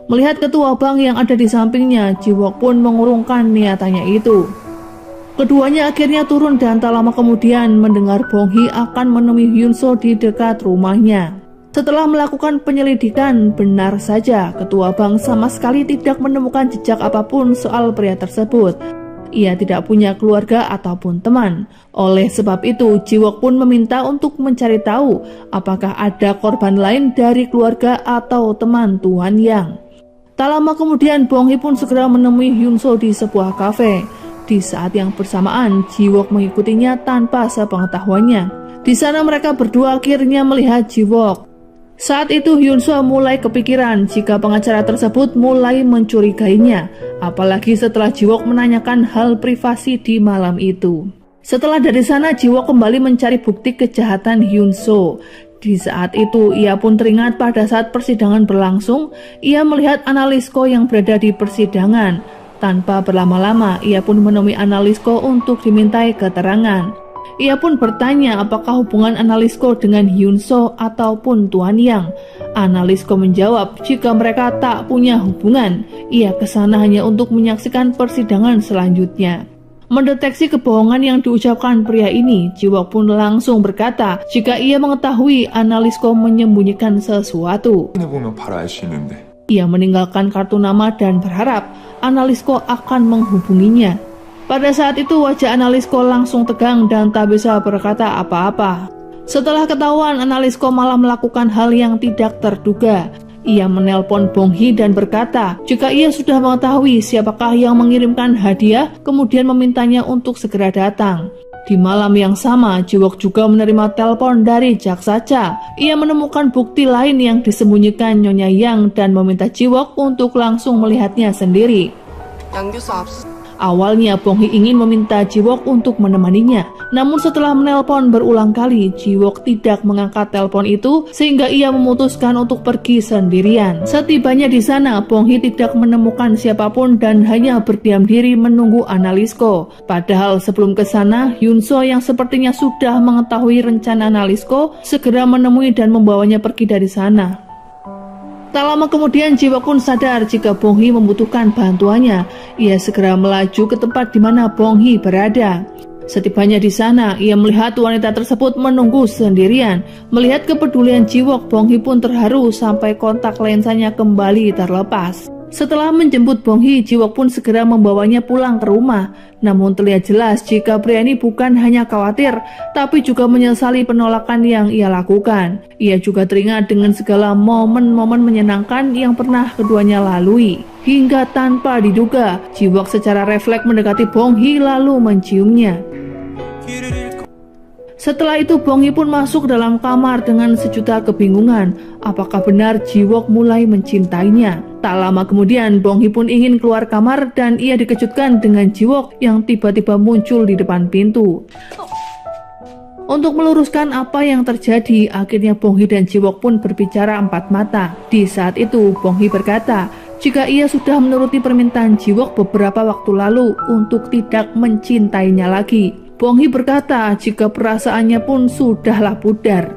Melihat ketua bank yang ada di sampingnya, Jiwok pun mengurungkan niatannya itu. Keduanya akhirnya turun dan tak lama kemudian mendengar Bong-hee akan menemui Hyun-soo di dekat rumahnya. Setelah melakukan penyelidikan, benar saja ketua bank sama sekali tidak menemukan jejak apapun soal pria tersebut. Ia tidak punya keluarga ataupun teman. Oleh sebab itu, Jiwok pun meminta untuk mencari tahu apakah ada korban lain dari keluarga atau teman Tuan Yang. Tak lama kemudian, Bong-hee pun segera menemui Hyun-soo di sebuah kafe. Di saat yang bersamaan, Jiwok mengikutinya tanpa sepengetahuannya. Di sana mereka berdua akhirnya melihat Jiwok. Saat itu Hyun-soo mulai kepikiran jika pengacara tersebut mulai mencurigainya, apalagi setelah Jiwok menanyakan hal privasi di malam itu. Setelah dari sana, Jiwok kembali mencari bukti kejahatan Hyun-soo. Di saat itu, ia pun teringat pada saat persidangan berlangsung, ia melihat Analisko yang berada di persidangan. Tanpa berlama-lama, ia pun menemui Analisko untuk dimintai keterangan. Ia pun bertanya apakah hubungan Analisko dengan Hyun-soo ataupun Tuan Yang. Analisko menjawab jika mereka tak punya hubungan, ia kesana hanya untuk menyaksikan persidangan selanjutnya. Mendeteksi kebohongan yang diucapkan pria ini, Jiwok pun langsung berkata jika ia mengetahui Analisko menyembunyikan sesuatu. 보면 바로 알 수 있는데. Ia meninggalkan kartu nama dan berharap Analisko akan menghubunginya. Pada saat itu wajah Analisko langsung tegang dan tak bisa berkata apa-apa. Setelah ketahuan, Analisko malah melakukan hal yang tidak terduga. Ia menelpon Bong-hee dan berkata jika ia sudah mengetahui siapakah yang mengirimkan hadiah, kemudian memintanya untuk segera datang. Di malam yang sama, Jiwok juga menerima telepon dari jaksa Cha. Ia menemukan bukti lain yang disembunyikan Nyonya Yang dan meminta Jiwok untuk langsung melihatnya sendiri. Awalnya Bong-hee ingin meminta Jiwok untuk menemaninya, namun setelah menelpon berulang kali, Jiwok tidak mengangkat telepon itu sehingga ia memutuskan untuk pergi sendirian. Setibanya di sana, Bong-hee tidak menemukan siapapun dan hanya berdiam diri menunggu Analisko. Padahal sebelum ke sana, Hyun-soo yang sepertinya sudah mengetahui rencana Analisko segera menemui dan membawanya pergi dari sana. Tak lama kemudian Jiwok pun sadar jika Bong-hee membutuhkan bantuannya. Ia segera melaju ke tempat di mana Bong-hee berada. Setibanya di sana, ia melihat wanita tersebut menunggu sendirian. Melihat kepedulian Jiwok, Bong-hee pun terharu sampai kontak lensanya kembali terlepas. Setelah menjemput Bong-hee, Jiwok pun segera membawanya pulang ke rumah. Namun terlihat jelas jika pria ini bukan hanya khawatir, tapi juga menyesali penolakan yang ia lakukan. Ia juga teringat dengan segala momen-momen menyenangkan yang pernah keduanya lalui. Hingga tanpa diduga, Jiwok secara refleks mendekati Bong-hee lalu menciumnya. Setelah itu Bong-hee pun masuk dalam kamar dengan sejuta kebingungan. Apakah benar Jiwok mulai mencintainya? Tak lama kemudian Bong-hee pun ingin keluar kamar dan ia dikejutkan dengan Jiwok yang tiba-tiba muncul di depan pintu. Untuk meluruskan apa yang terjadi, akhirnya Bong-hee dan Jiwok pun berbicara empat mata. Di saat itu Bong-hee berkata jika ia sudah menuruti permintaan Jiwok beberapa waktu lalu untuk tidak mencintainya lagi. Bong-hee berkata jika perasaannya pun sudahlah pudar.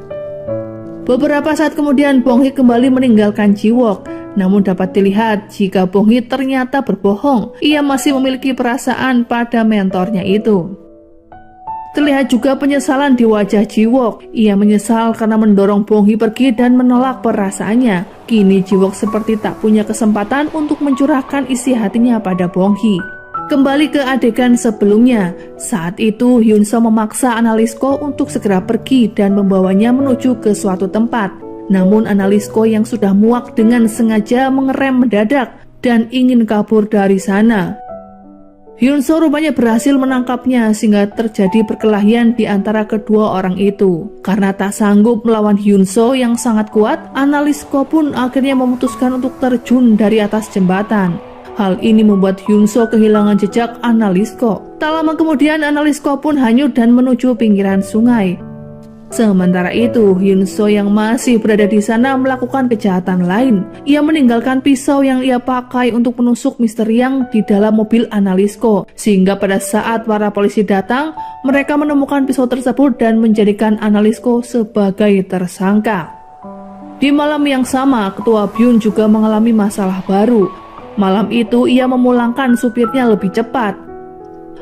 Beberapa saat kemudian Bong-hee kembali meninggalkan Jiwok. Namun dapat dilihat jika Bong Hee ternyata berbohong, ia masih memiliki perasaan pada mentornya itu. Terlihat juga penyesalan di wajah Ji-wook. Ia menyesal karena mendorong Bong Hee pergi dan menolak perasaannya. Kini Ji-wook seperti tak punya kesempatan untuk mencurahkan isi hatinya pada Bong Hee. Kembali ke adegan sebelumnya, saat itu Hyun Seo memaksa analis Ko untuk segera pergi dan membawanya menuju ke suatu tempat. Namun analis Ko yang sudah muak dengan sengaja mengerem mendadak dan ingin kabur dari sana. Hyun Seo rupanya berhasil menangkapnya sehingga terjadi perkelahian di antara kedua orang itu. Karena tak sanggup melawan Hyun Seo yang sangat kuat, analis Ko pun akhirnya memutuskan untuk terjun dari atas jembatan. Hal ini membuat Hyun Seo kehilangan jejak analis Ko. Tak lama kemudian analis Ko pun hanyut dan menuju pinggiran sungai. Sementara itu, Hyun Seo yang masih berada di sana melakukan kejahatan lain. Ia meninggalkan pisau yang ia pakai untuk menusuk Mr. Yang di dalam mobil analis Ko. Sehingga pada saat para polisi datang, mereka menemukan pisau tersebut dan menjadikan analis Ko sebagai tersangka. Di malam yang sama, Ketua Byun juga mengalami masalah baru. Malam itu ia memulangkan supirnya lebih cepat.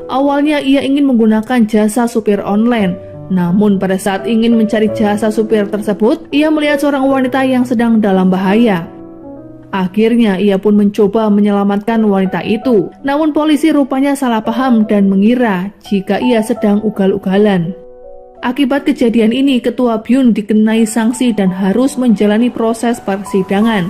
Awalnya ia ingin menggunakan jasa supir online. Namun pada saat ingin mencari jasa supir tersebut, ia melihat seorang wanita yang sedang dalam bahaya. Akhirnya ia pun mencoba menyelamatkan wanita itu. Namun polisi rupanya salah paham dan mengira jika ia sedang ugal-ugalan. Akibat kejadian ini, Ketua Byun dikenai sanksi dan harus menjalani proses persidangan.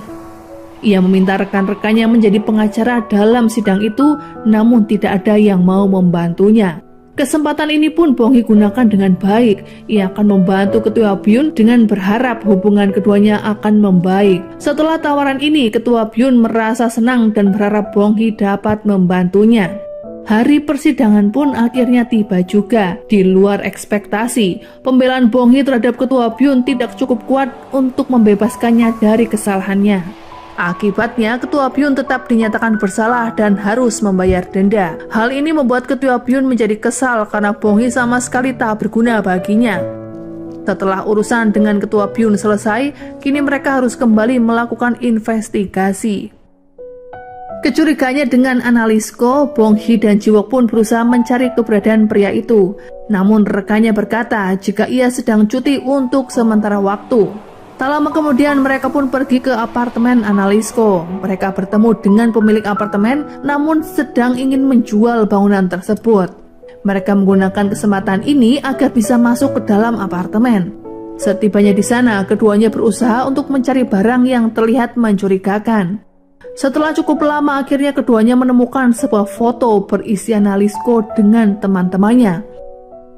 Ia meminta rekan-rekannya menjadi pengacara dalam sidang itu, namun tidak ada yang mau membantunya. Kesempatan ini pun Bong Hee gunakan dengan baik. Ia akan membantu Ketua Byun dengan berharap hubungan keduanya akan membaik. Setelah tawaran ini, Ketua Byun merasa senang dan berharap Bong Hee dapat membantunya. Hari persidangan pun akhirnya tiba juga. Di luar ekspektasi, pembelaan Bong Hee terhadap Ketua Byun tidak cukup kuat untuk membebaskannya dari kesalahannya. Akibatnya, Ketua Byun tetap dinyatakan bersalah dan harus membayar denda. Hal ini membuat Ketua Byun menjadi kesal karena Bong Hee sama sekali tak berguna baginya. Setelah urusan dengan Ketua Byun selesai, kini mereka harus kembali melakukan investigasi. Kecurigaannya dengan analis Ko, Bong Hee dan Ji-wook pun berusaha mencari keberadaan pria itu. Namun rekannya berkata jika ia sedang cuti untuk sementara waktu. Tak lama kemudian mereka pun pergi ke apartemen analis Ko. Mereka bertemu dengan pemilik apartemen namun sedang ingin menjual bangunan tersebut. Mereka menggunakan kesempatan ini agar bisa masuk ke dalam apartemen. Setibanya di sana, keduanya berusaha untuk mencari barang yang terlihat mencurigakan. Setelah cukup lama, akhirnya keduanya menemukan sebuah foto berisi analis Ko dengan teman-temannya.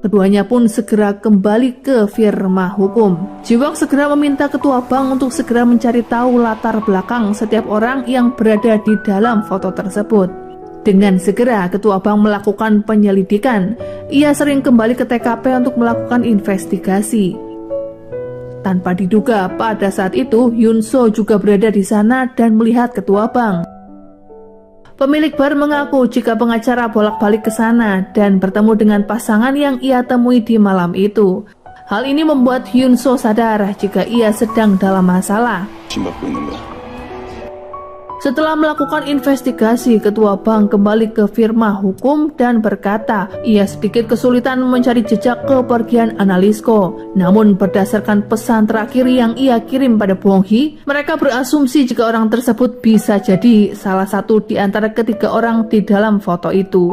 Keduanya pun segera kembali ke firma hukum. Ji-wook segera meminta ketua bank untuk segera mencari tahu latar belakang setiap orang yang berada di dalam foto tersebut. Dengan segera ketua bank melakukan penyelidikan. Ia sering kembali ke TKP untuk melakukan investigasi. Tanpa diduga, pada saat itu Hyun Seo juga berada di sana dan melihat ketua bank. Pemilik bar mengaku jika pengacara bolak-balik ke sana dan bertemu dengan pasangan yang ia temui di malam itu. Hal ini membuat Hyun Seo sadar jika ia sedang dalam masalah. Setelah melakukan investigasi, ketua bank kembali ke firma hukum dan berkata ia sedikit kesulitan mencari jejak kepergian analis Ko. Namun berdasarkan pesan terakhir yang ia kirim pada Bong Hee, mereka berasumsi jika orang tersebut bisa jadi salah satu di antara ketiga orang di dalam foto itu.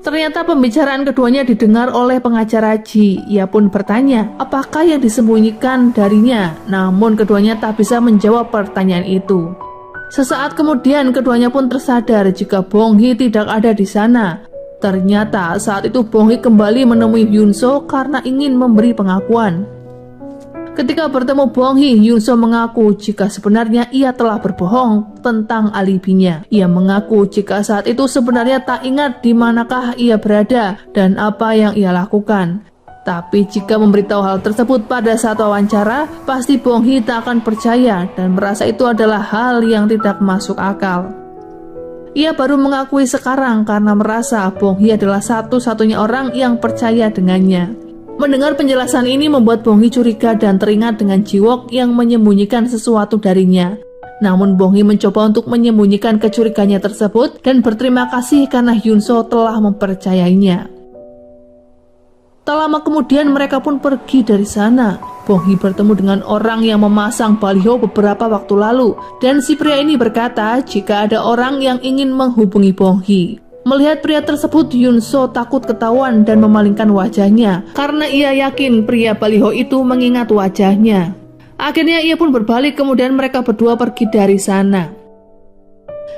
Ternyata pembicaraan keduanya didengar oleh pengacara Ji. Ia pun bertanya apakah yang disembunyikan darinya, namun keduanya tak bisa menjawab pertanyaan itu. Sesaat kemudian keduanya pun tersadar jika Bong Hee tidak ada di sana. Ternyata saat itu Bong Hee kembali menemui Hyun Seo karena ingin memberi pengakuan. Ketika bertemu Bong Hee, Hyun Seo mengaku jika sebenarnya ia telah berbohong tentang alibinya. Ia mengaku jika saat itu sebenarnya tak ingat di manakah ia berada dan apa yang ia lakukan. Tapi jika memberitahu hal tersebut pada saat wawancara, pasti Bong Hee tak akan percaya dan merasa itu adalah hal yang tidak masuk akal. Ia baru mengakui sekarang karena merasa Bong Hee adalah satu-satunya orang yang percaya dengannya. Mendengar penjelasan ini membuat Bong Hee curiga dan teringat dengan Ji-wook yang menyembunyikan sesuatu darinya. Namun Bong Hee mencoba untuk menyembunyikan kecurigaannya tersebut dan berterima kasih karena Hyun Soo telah mempercayainya. Tak lama kemudian mereka pun pergi dari sana. Bong Hee bertemu dengan orang yang memasang baliho beberapa waktu lalu, dan si pria ini berkata jika ada orang yang ingin menghubungi Bong Hee. Melihat pria tersebut, Hyun Soo takut ketahuan dan memalingkan wajahnya karena ia yakin pria baliho itu mengingat wajahnya. Akhirnya ia pun berbalik, kemudian mereka berdua pergi dari sana.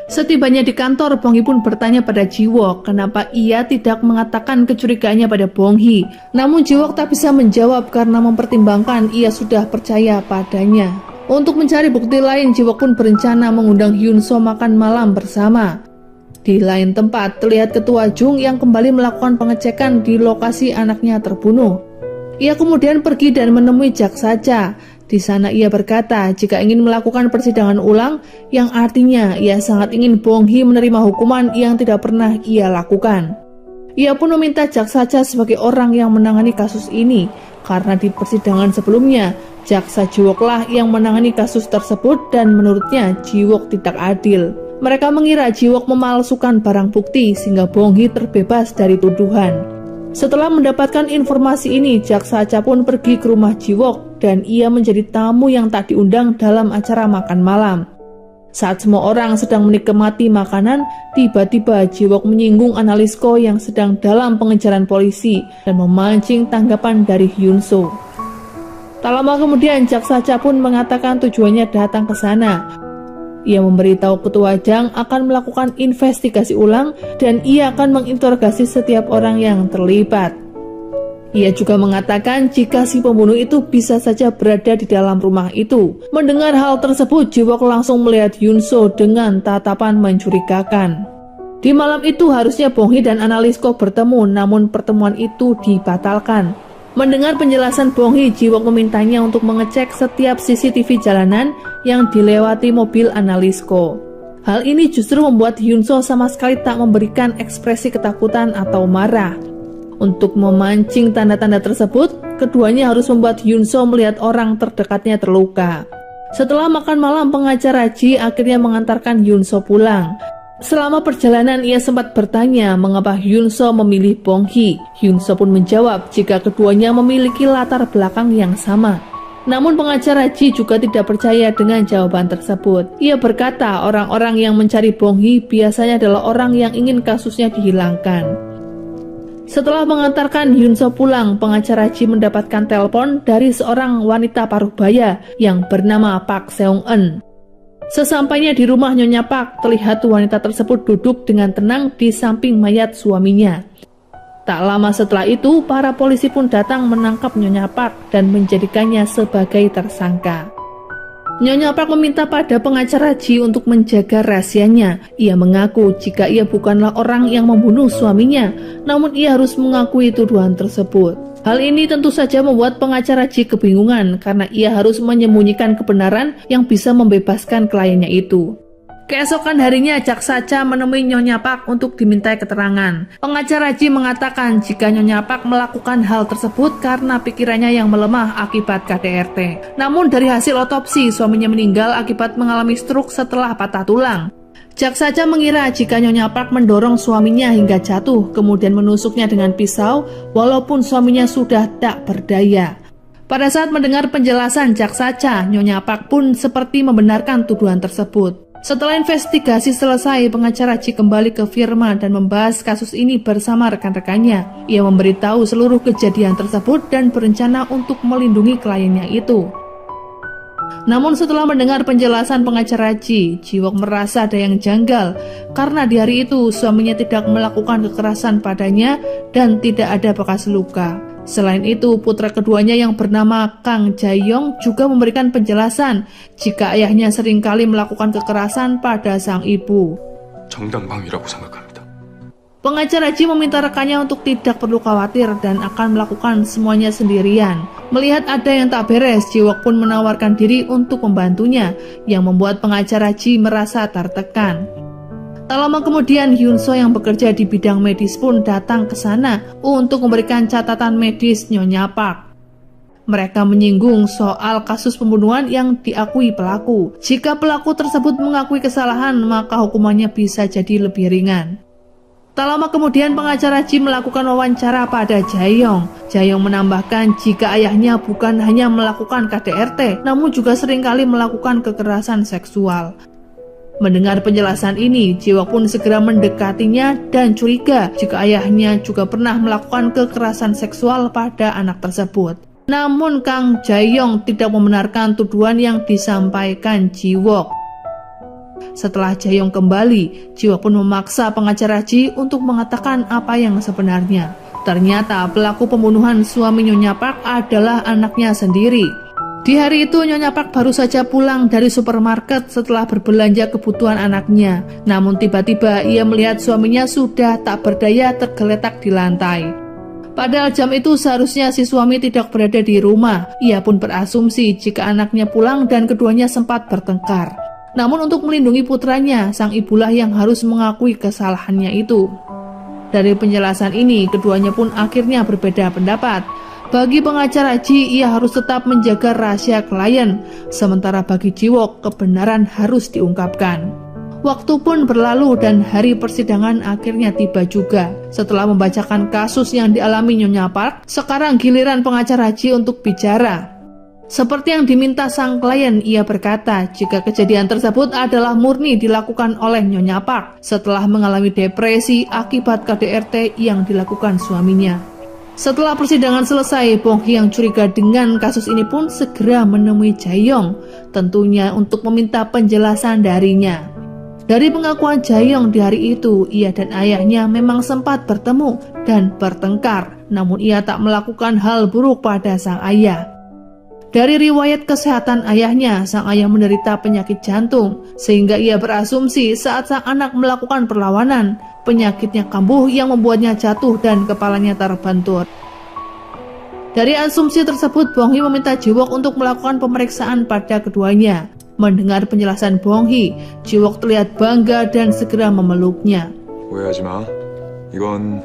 Setibanya di kantor, Bong Hee pun bertanya pada Ji-wook kenapa ia tidak mengatakan kecurigaannya pada Bong Hee. Namun Ji-wook tak bisa menjawab karena mempertimbangkan ia sudah percaya padanya. Untuk mencari bukti lain, Ji-wook pun berencana mengundang Hyun Soo makan malam bersama. Di lain tempat, terlihat Ketua Jung yang kembali melakukan pengecekan di lokasi anaknya terbunuh. Ia kemudian pergi dan menemui Jak Sacha. Di sana ia berkata jika ingin melakukan persidangan ulang, yang artinya ia sangat ingin Bong Hee menerima hukuman yang tidak pernah ia lakukan. Ia pun meminta Jak Sacha sebagai orang yang menangani kasus ini, karena di persidangan sebelumnya, Jaksa Ji-wook lah yang menangani kasus tersebut dan menurutnya Ji-wook tidak adil. Mereka mengira Ji-wook memalsukan barang bukti sehingga Bong Hee terbebas dari tuduhan. Setelah mendapatkan informasi ini, Jak Sacha pun pergi ke rumah Ji-wook dan ia menjadi tamu yang tak diundang dalam acara makan malam. Saat semua orang sedang menikmati makanan, tiba-tiba Ji-wook menyinggung analis Ko yang sedang dalam pengejaran polisi dan memancing tanggapan dari Hyun Soo. Tak lama kemudian, Jak Sacha pun mengatakan tujuannya datang ke sana. Ia memberitahu Ketua Jang akan melakukan investigasi ulang dan ia akan menginterogasi setiap orang yang terlibat. Ia juga mengatakan jika si pembunuh itu bisa saja berada di dalam rumah itu. Mendengar hal tersebut, Ji-wook langsung melihat Hyun Soo dengan tatapan mencurigakan. Di malam itu harusnya Bong Hee dan analis Ko bertemu, namun pertemuan itu dibatalkan. Mendengar penjelasan Bong Hee, Ji-wook memintanya untuk mengecek setiap CCTV jalanan yang dilewati mobil analis Ko. Hal ini justru membuat Hyun Soo sama sekali tak memberikan ekspresi ketakutan atau marah. Untuk memancing tanda-tanda tersebut, keduanya harus membuat Hyun Soo melihat orang terdekatnya terluka. Setelah makan malam, pengacara Ji akhirnya mengantarkan Hyun Soo pulang. Selama perjalanan ia sempat bertanya mengapa Hyun Soo memilih Bong Hee. Hyun Soo pun menjawab jika keduanya memiliki latar belakang yang sama. Namun pengacara Ji juga tidak percaya dengan jawaban tersebut. Ia berkata orang-orang yang mencari Bong Hee biasanya adalah orang yang ingin kasusnya dihilangkan. Setelah mengantarkan Hyun Soo pulang, pengacara Ji mendapatkan telepon dari seorang wanita paruh baya yang bernama Park Seong-eun. Sesampainya di rumah Nyonya Park, terlihat wanita tersebut duduk dengan tenang di samping mayat suaminya. Tak lama setelah itu, para polisi pun datang menangkap Nyonya Park dan menjadikannya sebagai tersangka. Nyonya Park meminta pada pengacara Ji untuk menjaga rahasianya. Ia mengaku jika ia bukanlah orang yang membunuh suaminya, namun ia harus mengakui tuduhan tersebut. Hal ini tentu saja membuat pengacara Ji kebingungan karena ia harus menyembunyikan kebenaran yang bisa membebaskan kliennya itu. Keesokan harinya, Jak Sacha menemui Nyonya Park untuk dimintai keterangan. Pengacara Ji mengatakan jika Nyonya Park melakukan hal tersebut karena pikirannya yang melemah akibat KDRT. Namun dari hasil otopsi, suaminya meninggal akibat mengalami stroke setelah patah tulang. Jak Sacha mengira jika Nyonya Park mendorong suaminya hingga jatuh, kemudian menusuknya dengan pisau, walaupun suaminya sudah tak berdaya. Pada saat mendengar penjelasan Jak Sacha, Nyonya Park pun seperti membenarkan tuduhan tersebut. Setelah investigasi selesai, pengacara Ji kembali ke firma dan membahas kasus ini bersama rekan-rekannya. Ia memberitahu seluruh kejadian tersebut dan berencana untuk melindungi kliennya itu. Namun setelah mendengar penjelasan pengacara Ji, Ji-wook merasa ada yang janggal karena di hari itu suaminya tidak melakukan kekerasan padanya dan tidak ada bekas luka. Selain itu, putra keduanya yang bernama Kang Jae-yong juga memberikan penjelasan jika ayahnya seringkali melakukan kekerasan pada sang ibu. 정당방위라고 생각합니다. Pengacara Ji meminta rekannya untuk tidak perlu khawatir dan akan melakukan semuanya sendirian. Melihat ada yang tak beres, Ji-wook pun menawarkan diri untuk membantunya, yang membuat pengacara Ji merasa tertekan. Tak lama kemudian, Hyun Soo yang bekerja di bidang medis pun datang ke sana untuk memberikan catatan medis Nyonya Park. Mereka menyinggung soal kasus pembunuhan yang diakui pelaku. Jika pelaku tersebut mengakui kesalahan, maka hukumannya bisa jadi lebih ringan. Tak lama kemudian pengacara Ji melakukan wawancara pada Jae-yong. Jae-yong menambahkan jika ayahnya bukan hanya melakukan KDRT, namun juga seringkali melakukan kekerasan seksual. Mendengar penjelasan ini, Ji-wook pun segera mendekatinya dan curiga jika ayahnya juga pernah melakukan kekerasan seksual pada anak tersebut. Namun Kang Jae-yong tidak membenarkan tuduhan yang disampaikan Ji-wook. Setelah Jae-yong kembali, Ji-wook pun memaksa pengacara Ji untuk mengatakan apa yang sebenarnya. Ternyata pelaku pembunuhan suami Nyonya Park adalah anaknya sendiri. Di hari itu Nyonya Park baru saja pulang dari supermarket setelah berbelanja kebutuhan anaknya. Namun tiba-tiba ia melihat suaminya sudah tak berdaya tergeletak di lantai. Padahal jam itu seharusnya si suami tidak berada di rumah. Ia pun berasumsi jika anaknya pulang dan keduanya sempat bertengkar. Namun untuk melindungi putranya, sang ibulah yang harus mengakui kesalahannya itu. Dari penjelasan ini, keduanya pun akhirnya berbeda pendapat. Bagi pengacara Ji, ia harus tetap menjaga rahasia klien. Sementara bagi Ji-wook, kebenaran harus diungkapkan. Waktu pun berlalu dan hari persidangan akhirnya tiba juga. Setelah membacakan kasus yang dialami Nyonya Park, sekarang giliran pengacara Ji untuk bicara. Seperti yang diminta sang klien, ia berkata jika kejadian tersebut adalah murni dilakukan oleh Nyonya Park setelah mengalami depresi akibat KDRT yang dilakukan suaminya. Setelah persidangan selesai, Bong Hee yang curiga dengan kasus ini pun segera menemui Jae-yong, tentunya untuk meminta penjelasan darinya. Dari pengakuan Jae-yong di hari itu, ia dan ayahnya memang sempat bertemu dan bertengkar, namun ia tak melakukan hal buruk pada sang ayah. Dari riwayat kesehatan ayahnya, sang ayah menderita penyakit jantung, sehingga ia berasumsi saat sang anak melakukan perlawanan, penyakitnya kambuh yang membuatnya jatuh dan kepalanya terbentur. Dari asumsi tersebut, Bong Hee meminta Ji-wook untuk melakukan pemeriksaan pada keduanya. Mendengar penjelasan Bong Hee, Ji-wook terlihat bangga dan segera memeluknya. 오해하지 마. 이건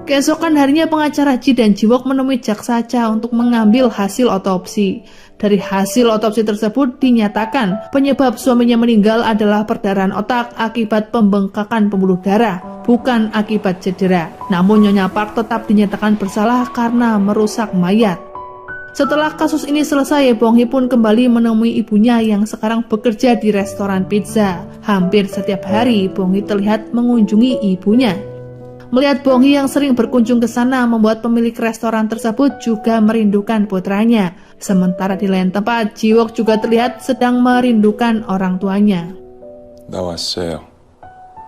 Keesokan harinya pengacara Ji dan Ji-wook menemui jaksa Cha untuk mengambil hasil otopsi. Dari hasil otopsi tersebut dinyatakan penyebab suaminya meninggal adalah perdarahan otak akibat pembengkakan pembuluh darah, bukan akibat cedera. Namun Nyonya Park tetap dinyatakan bersalah karena merusak mayat. Setelah kasus ini selesai, Bong Hee pun kembali menemui ibunya yang sekarang bekerja di restoran pizza. Hampir setiap hari Bong Hee terlihat mengunjungi ibunya. Melihat Bong Hee yang sering berkunjung ke sana membuat pemilik restoran tersebut juga merindukan putranya. Sementara di lain tempat, Ji-wook juga terlihat sedang merindukan orang tuanya. 나왔어요.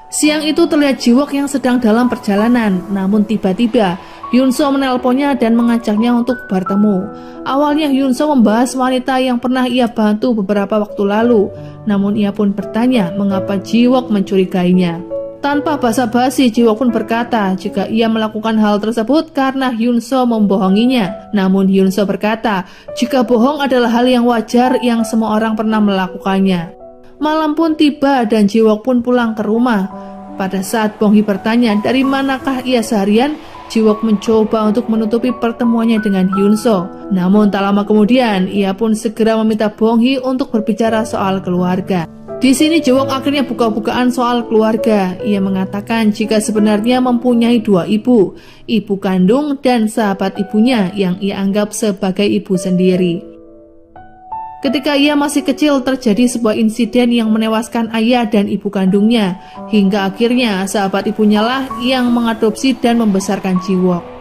Siang itu terlihat Ji-wook yang sedang dalam perjalanan, namun tiba-tiba Hyun-soo menelponnya dan mengajaknya untuk bertemu. Awalnya Hyun-soo membahas wanita yang pernah ia bantu beberapa waktu lalu, namun ia pun bertanya mengapa Ji-wook mencurigainya. Tanpa basa-basi, Ji-wook pun berkata jika ia melakukan hal tersebut karena Hyun-soo membohonginya. Namun Hyun-soo berkata jika bohong adalah hal yang wajar yang semua orang pernah melakukannya. Malam pun tiba dan Ji-wook pun pulang ke rumah. Pada saat Bong Hee bertanya dari manakah ia seharian, Ji-wook mencoba untuk menutupi pertemuannya dengan Hyun-soo. Namun tak lama kemudian, ia pun segera meminta Bong Hee untuk berbicara soal keluarga. Di sini Ji-wook akhirnya buka-bukaan soal keluarga. Ia mengatakan jika sebenarnya mempunyai dua ibu kandung dan sahabat ibunya yang ia anggap sebagai ibu sendiri. Ketika ia masih kecil terjadi sebuah insiden yang menewaskan ayah dan ibu kandungnya, hingga akhirnya sahabat ibunya lah yang mengadopsi dan membesarkan Ji-wook.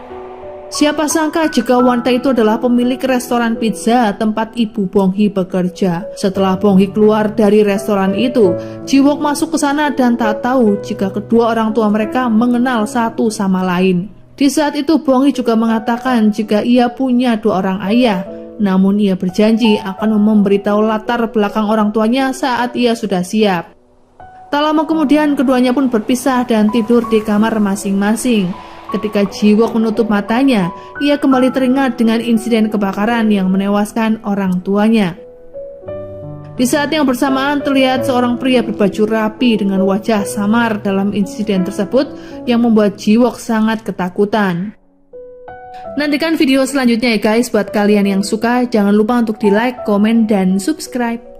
Siapa sangka jika wanita itu adalah pemilik restoran pizza tempat ibu Bong Hee bekerja. Setelah Bong Hee keluar dari restoran itu, Ji-wook masuk ke sana dan tak tahu jika kedua orang tua mereka mengenal satu sama lain. Di saat itu Bong Hee juga mengatakan jika ia punya dua orang ayah, namun ia berjanji akan memberitahu latar belakang orang tuanya saat ia sudah siap. Tak lama kemudian keduanya pun berpisah dan tidur di kamar masing-masing. Ketika Ji-wook menutup matanya, ia kembali teringat dengan insiden kebakaran yang menewaskan orang tuanya. Di saat yang bersamaan terlihat seorang pria berbaju rapi dengan wajah samar dalam insiden tersebut yang membuat Ji-wook sangat ketakutan. Nantikan video selanjutnya ya guys. Buat kalian yang suka, jangan lupa untuk di like, komen, dan subscribe.